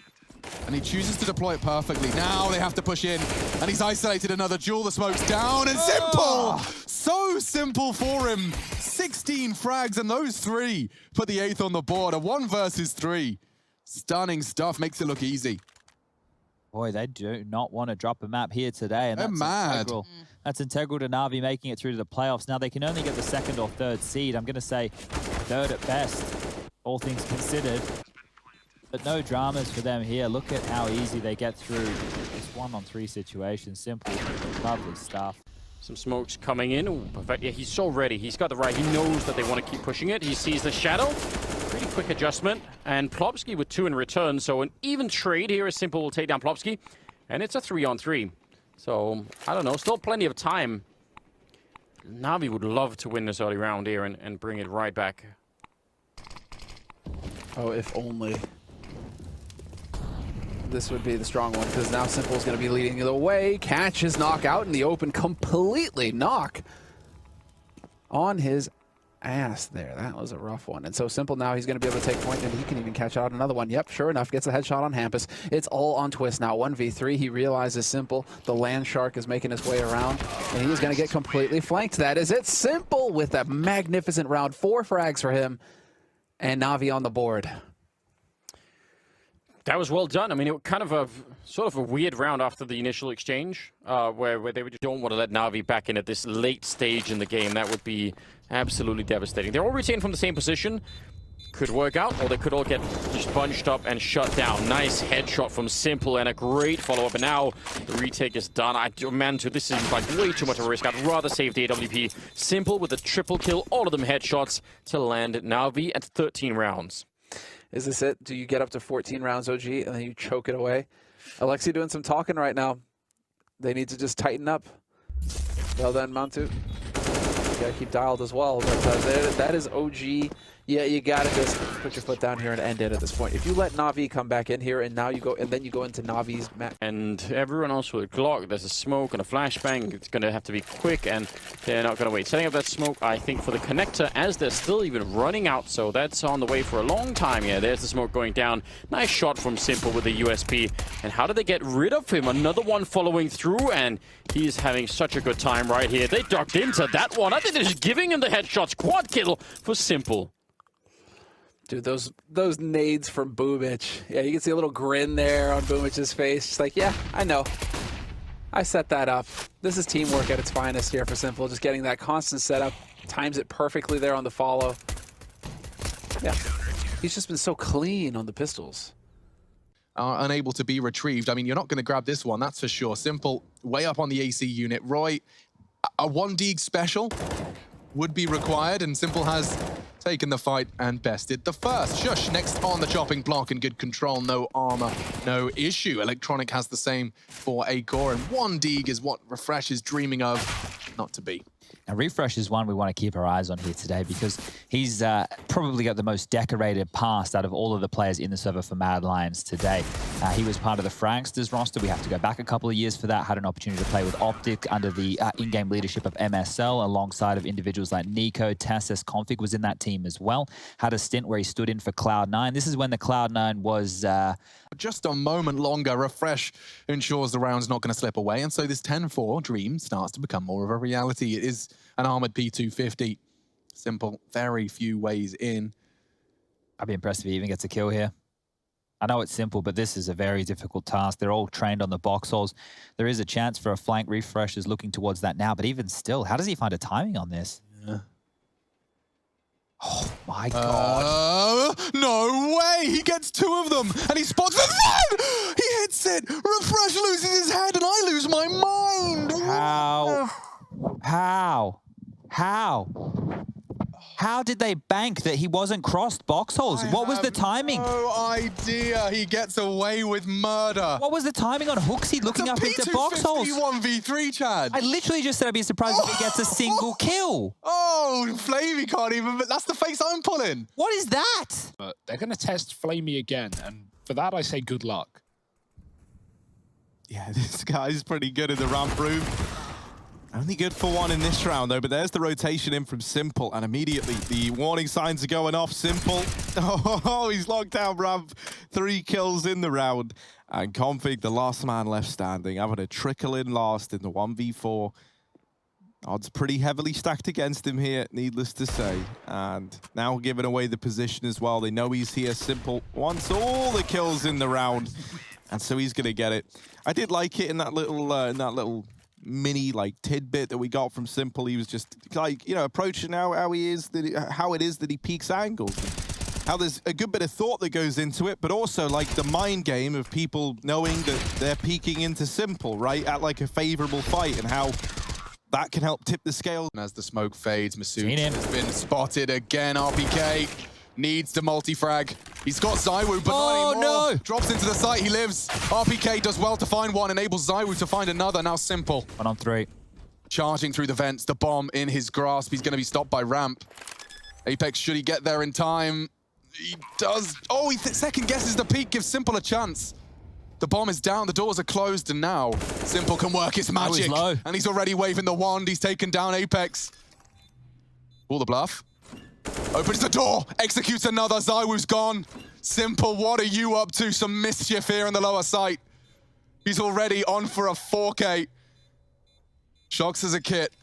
and he chooses to deploy it perfectly. Now they have to push in, and he's isolated another Jewel. The smoke's down, and Simple! So simple for him. 16 frags, and those 3 put the 8th on the board. A 1 versus 3. Stunning stuff, makes it look easy. Boy, they do not want to drop a map here today, and They're that's mad. integral. That's integral to Na'Vi making it through to the playoffs. Now they can only get the 2nd or 3rd seed. I'm going to say 3rd at best, all things considered. But no dramas for them here. Look at how easy they get through this 1-on-3 situation. Simple, lovely stuff. Some smokes coming in. Ooh, perfect. Yeah, he's so ready. He's got the right. He knows that they want to keep pushing it. He sees the shadow. Pretty quick adjustment. And Plopsky with 2 in return. So an even trade here. As Simple will take down Plopsky. And it's a 3-on-3. So, I don't know. Still plenty of time. Na'Vi would love to win this early round here and bring it right back. Oh, if only. This would be the strong one, because now Simple's going to be leading the way. Catches knockout in the open completely. Knock on his ass there. That was a rough one. And so Simple now, he's going to be able to take point, and he can even catch out another one. Yep, sure enough, gets a headshot on Hampus. It's all on Twist now. 1v3, he realizes Simple, the land shark, is making his way around, and he is going to get completely flanked. That is it. Simple with a magnificent round. 4 frags for him, and Na'Vi on the board. That was well done. I mean, it was kind of a sort of a weird round after the initial exchange, where they don't want to let Na'Vi back in at this late stage in the game. That would be absolutely devastating. They're all retained from the same position. Could work out, or they could all get just bunched up and shut down. Nice headshot from Simple and a great follow-up. And now the retake is done. This is like way too much of a risk. I'd rather save the AWP. Simple with a triple kill, all of them headshots to land Na'Vi at 13 rounds. Is this it? Do you get up to 14 rounds, OG, and then you choke it away? Alexi doing some talking right now. They need to just tighten up. Well done, Mantu. You gotta keep dialed as well. But that is OG. Yeah, you gotta just put your foot down here and end it at this point. If you let Na'Vi come back in here, and now you go, and then you go into Navi's map. And everyone else with a Glock, there's a smoke and a flashbang. It's going to have to be quick, and they're not going to wait. Setting up that smoke, I think, for the connector, as they're still even running out, so that's on the way for a long time. Yeah, there's the smoke going down. Nice shot from Simple with the USP. And how did they get rid of him? Another one following through, and he's having such a good time right here. They ducked into that one. I think they're just giving him the headshots. Quad kill for Simple. Dude, those nades from Boomich. Yeah, you can see a little grin there on Boomich's face. Just like, yeah, I know. I set that up. This is teamwork at its finest here for s1mple. Just getting that constant setup. Times it perfectly there on the follow. Yeah. He's just been so clean on the pistols. Unable to be retrieved. I mean, you're not going to grab this one, that's for sure. s1mple way up on the AC unit. Roy, a 1D special would be required, and s1mple has taken the fight and bested the first. Shush next on the chopping block in good control. No armor, no issue. Electronic has the same for Acor, and 1D is what Refresh is dreaming of. Not to be. Now, Refresh is one we want to keep our eyes on here today because he's probably got the most decorated past out of all of the players in the server for Mad Lions today. He was part of the Franksters roster. We have to go back a couple of years for that. Had an opportunity to play with Optic under the in-game leadership of MSL alongside of individuals like Nico. s1mple was in that team as well. Had a stint where he stood in for Cloud9. This is when the Cloud9 was... Just a moment longer, Refresh ensures the round's not going to slip away, and so this 10-4 dream starts to become more of a reality. It is an armored P250. s1mple, very few ways in. I'd be impressed if he even gets a kill here. I know it's simple, but this is a very difficult task. They're all trained on the box holes. There is a chance for a flank. Refresh is looking towards that now, but even still, how does he find a timing on this? Yeah. Oh my God. No way! He gets two of them, and he spots the third! He hits it! Refresh loses his head, and I lose my mind! How? How did they bank that he wasn't crossed box holes? What was the timing? No idea. He gets away with murder. What was the timing on Hooksy looking up into box holes? 1v3, Chad. I literally just said I'd be surprised if he gets a single kill. Oh, Flamey can't even, but that's the face I'm pulling. What is that? But they're going to test Flamey again, and for that I say good luck. Yeah, this guy's pretty good in the ramp room. Only good for one in this round, though, but there's the rotation in from s1mple, and immediately the warning signs are going off. s1mple, oh, he's locked down ramp. 3 kills in the round, and Config, the last man left standing, having a trickle in last in the 1v4. Odds pretty heavily stacked against him here, needless to say, and now giving away the position as well. They know he's here. s1mple wants all the kills in the round, and so he's going to get it. I did like it in that little mini tidbit that we got from s1mple. He was just approaching how he is, how it is that he peaks angles, how there's a good bit of thought that goes into it, but also the mind game of people knowing that they're peeking into s1mple right at a favorable fight, and how that can help tip the scale. And as the smoke fades, Masood has been spotted again. RPK needs to multi-frag. He's got ZywOo, but not anymore. No. Drops into the site, he lives. RPK does well to find one, enables ZywOo to find another. Now s1mple. 1 on 3. Charging through the vents, the bomb in his grasp. He's going to be stopped by ramp. Apex, should he get there in time? He does. Oh, he second guesses the peak, gives s1mple a chance. The bomb is down, the doors are closed, and now s1mple can work his magic. Low. And he's already waving the wand. He's taken down Apex. Pull the bluff. Opens the door, executes another. ZywOo's gone. s1mple, what are you up to? Some mischief here in the lower site. He's already on for a 4K. Shocks as a kit.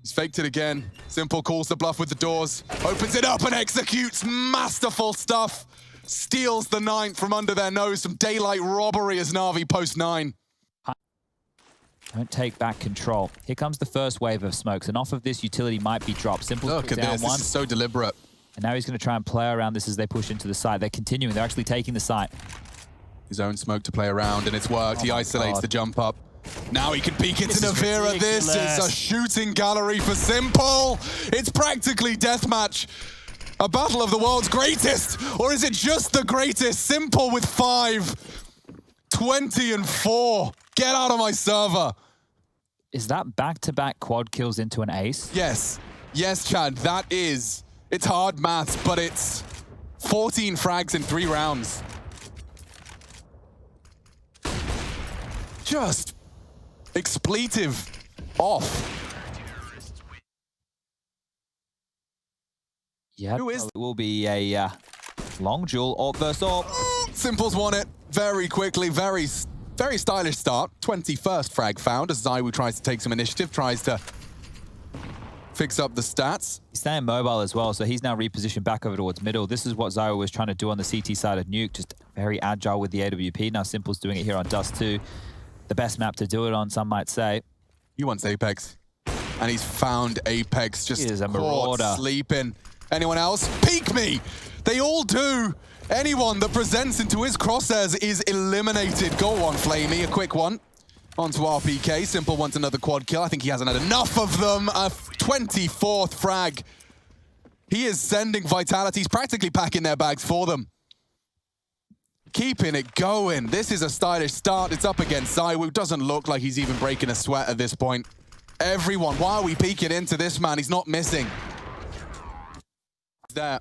He's faked it again. s1mple calls the bluff with the doors. Opens it up and executes. Masterful stuff. Steals the 9th from under their nose. Some daylight robbery as Na'Vi post 9. Don't take back control. Here comes the first wave of smokes, and off of this, utility might be dropped. s1mple's Look at down this. one. This is so deliberate. And now he's going to try and play around this as they push into the site. They're continuing. They're actually taking the site. His own smoke to play around, and it's worked. He isolates the jump up. Now he can peek into Navira. This is a shooting gallery for s1mple. It's practically deathmatch. A battle of the world's greatest, or is it just the greatest? s1mple with 5, 20 and 4. Get out of my server. Is that back-to-back quad kills into an ace? Yes. Yes, Chad, that is. It's hard maths, but it's 14 frags in 3 rounds. Just expletive off. Yeah, it will be a long duel, AWP versus AWP. s1mple's won it very quickly, very stylish start. 21st frag found as ZywOo tries to take some initiative, tries to fix up the stats. He's staying mobile as well, so he's now repositioned back over towards middle. This is what ZywOo was trying to do on the CT side of Nuke, just very agile with the AWP. Now s1mple's doing it here on Dust too. the best map to do it on, some might say. He wants Apex. And he's found Apex just He is a caught marauder. sleeping. Anyone else? Peek me! They all do! Anyone that presents into his crosshairs is eliminated. Go on, Flamey, a quick one. Onto RPK, s1mple wants another quad kill. I think he hasn't had enough of them. A 24th frag. He is sending Vitalities, practically packing their bags for them. Keeping it going. This is a stylish start. It's up against ZywOo. Doesn't look like he's even breaking a sweat at this point. Everyone, why are we peeking into this man? He's not missing. There.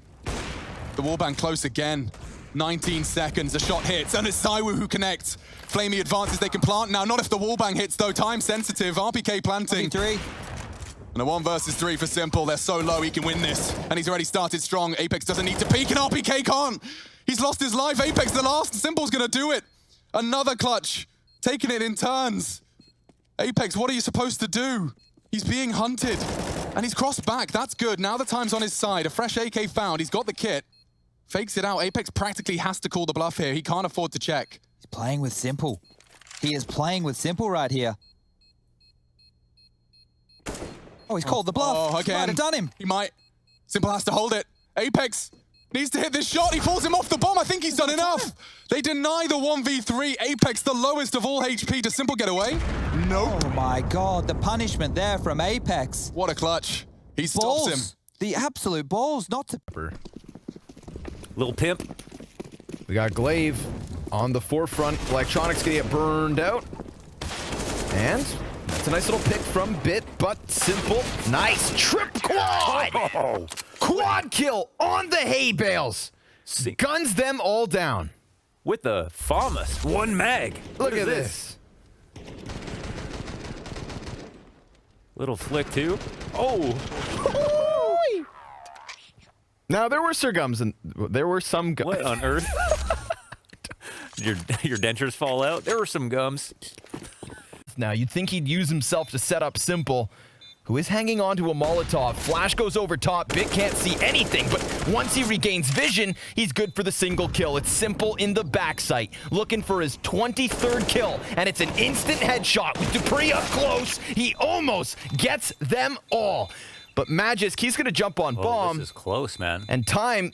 The wallbang close again. 19 seconds, the shot hits, and it's ZywOo who connects. Flamey advances, they can plant now. Not if the wallbang hits though, time sensitive. RPK planting. 3. And a 1 versus 3 for s1mple. They're so low, he can win this. And he's already started strong. Apex doesn't need to peek, and RPK can't. He's lost his life. Apex the last. s1mple's gonna do it. Another clutch. Taking it in turns. Apex, what are you supposed to do? He's being hunted. And he's crossed back. That's good. Now the time's on his side. A fresh AK found. He's got the kit. Fakes it out. Apex practically has to call the bluff here. He can't afford to check. He's playing with s1mple. He is playing with s1mple right here. Oh, he's called the bluff. Oh, again. Might have done him. He might. s1mple has to hold it. Apex needs to hit this shot. He falls him off the bomb. I think he's done enough. They deny the 1v3. Apex, the lowest of all HP. Does s1mple get away? Nope. Oh my God, the punishment there from Apex. What a clutch. He Balls. stops him. The absolute balls not to... Little pimp. We got Glaive on the forefront. Electronics gonna get burned out. And that's a nice little pick from Bit, but s1mple. Nice trip quad! Oh. Quad kill on the hay bales. Guns them all down. With the FAMAS 1 mag. Look at this. Little flick too. Oh. Now there were gums and there were some gums. What on earth? your dentures fall out. There were some gums. Now you'd think he'd use himself to set up s1mple, who is hanging on to a Molotov. Flash goes over top. Bit can't see anything, but once he regains vision, he's good for the single kill. It's s1mple in the backside, looking for his 23rd kill, and it's an instant headshot with Dupree up close. He almost gets them all. But Magisk, he's going to jump on bomb. This is close, man. And time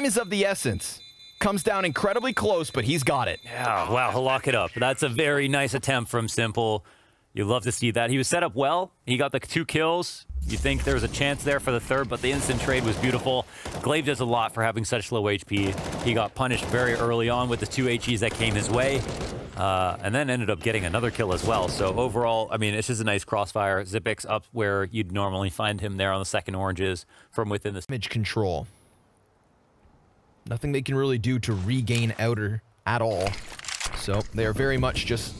is of the essence. Comes down incredibly close, but he's got it. Yeah, wow, he'll lock it up. That's a very nice attempt from s1mple. You love to see that. He was set up well. He got the 2 kills. You think there was a chance there for the 3rd, but the instant trade was beautiful. Glaive does a lot for having such low HP. He got punished very early on with the 2 HEs that came his way. And then ended up getting another kill as well. So overall, I mean, it's just a nice crossfire. Xyp9x up where you'd normally find him there on the second oranges from within the image control. Nothing they can really do to regain outer at all. So they are very much just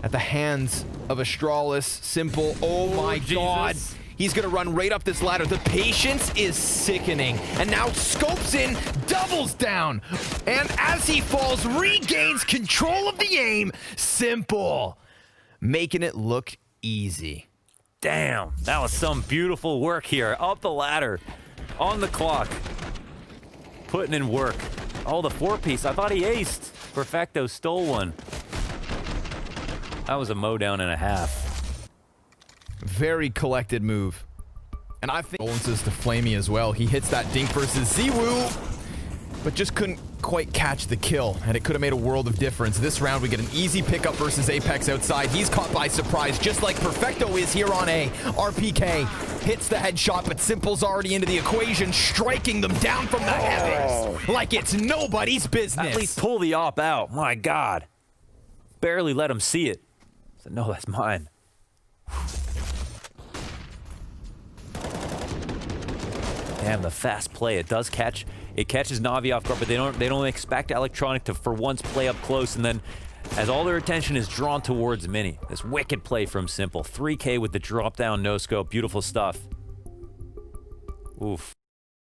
at the hands of Astralis. s1mple. Oh my God. He's going to run right up this ladder. The patience is sickening. And now scopes in, doubles down. And as he falls, regains control of the aim. s1mple making it look easy. Damn, that was some beautiful work here. Up the ladder, on the clock, putting in work. Oh, the 4-piece. I thought he aced. Perfecto stole one. That was a mow down and a half. Very collected move. And I think condolences to Flamey as well. He hits that dink versus ZywOo, but just couldn't quite catch the kill, and it could have made a world of difference. This round, we get an easy pickup versus Apex outside. He's caught by surprise, just like Perfecto is here on A. RPK hits the headshot, but s1mple's already into the equation, striking them down from the heavens like it's nobody's business. At least pull the op out. My God. Barely let him see it. So, no, that's mine. Damn, the fast play. It does catch. It catches Na'Vi off guard, but they don't expect Electronic to for once play up close, and then as all their attention is drawn towards Mini. This wicked play from s1mple. 3K with the drop down no scope. Beautiful stuff. Oof.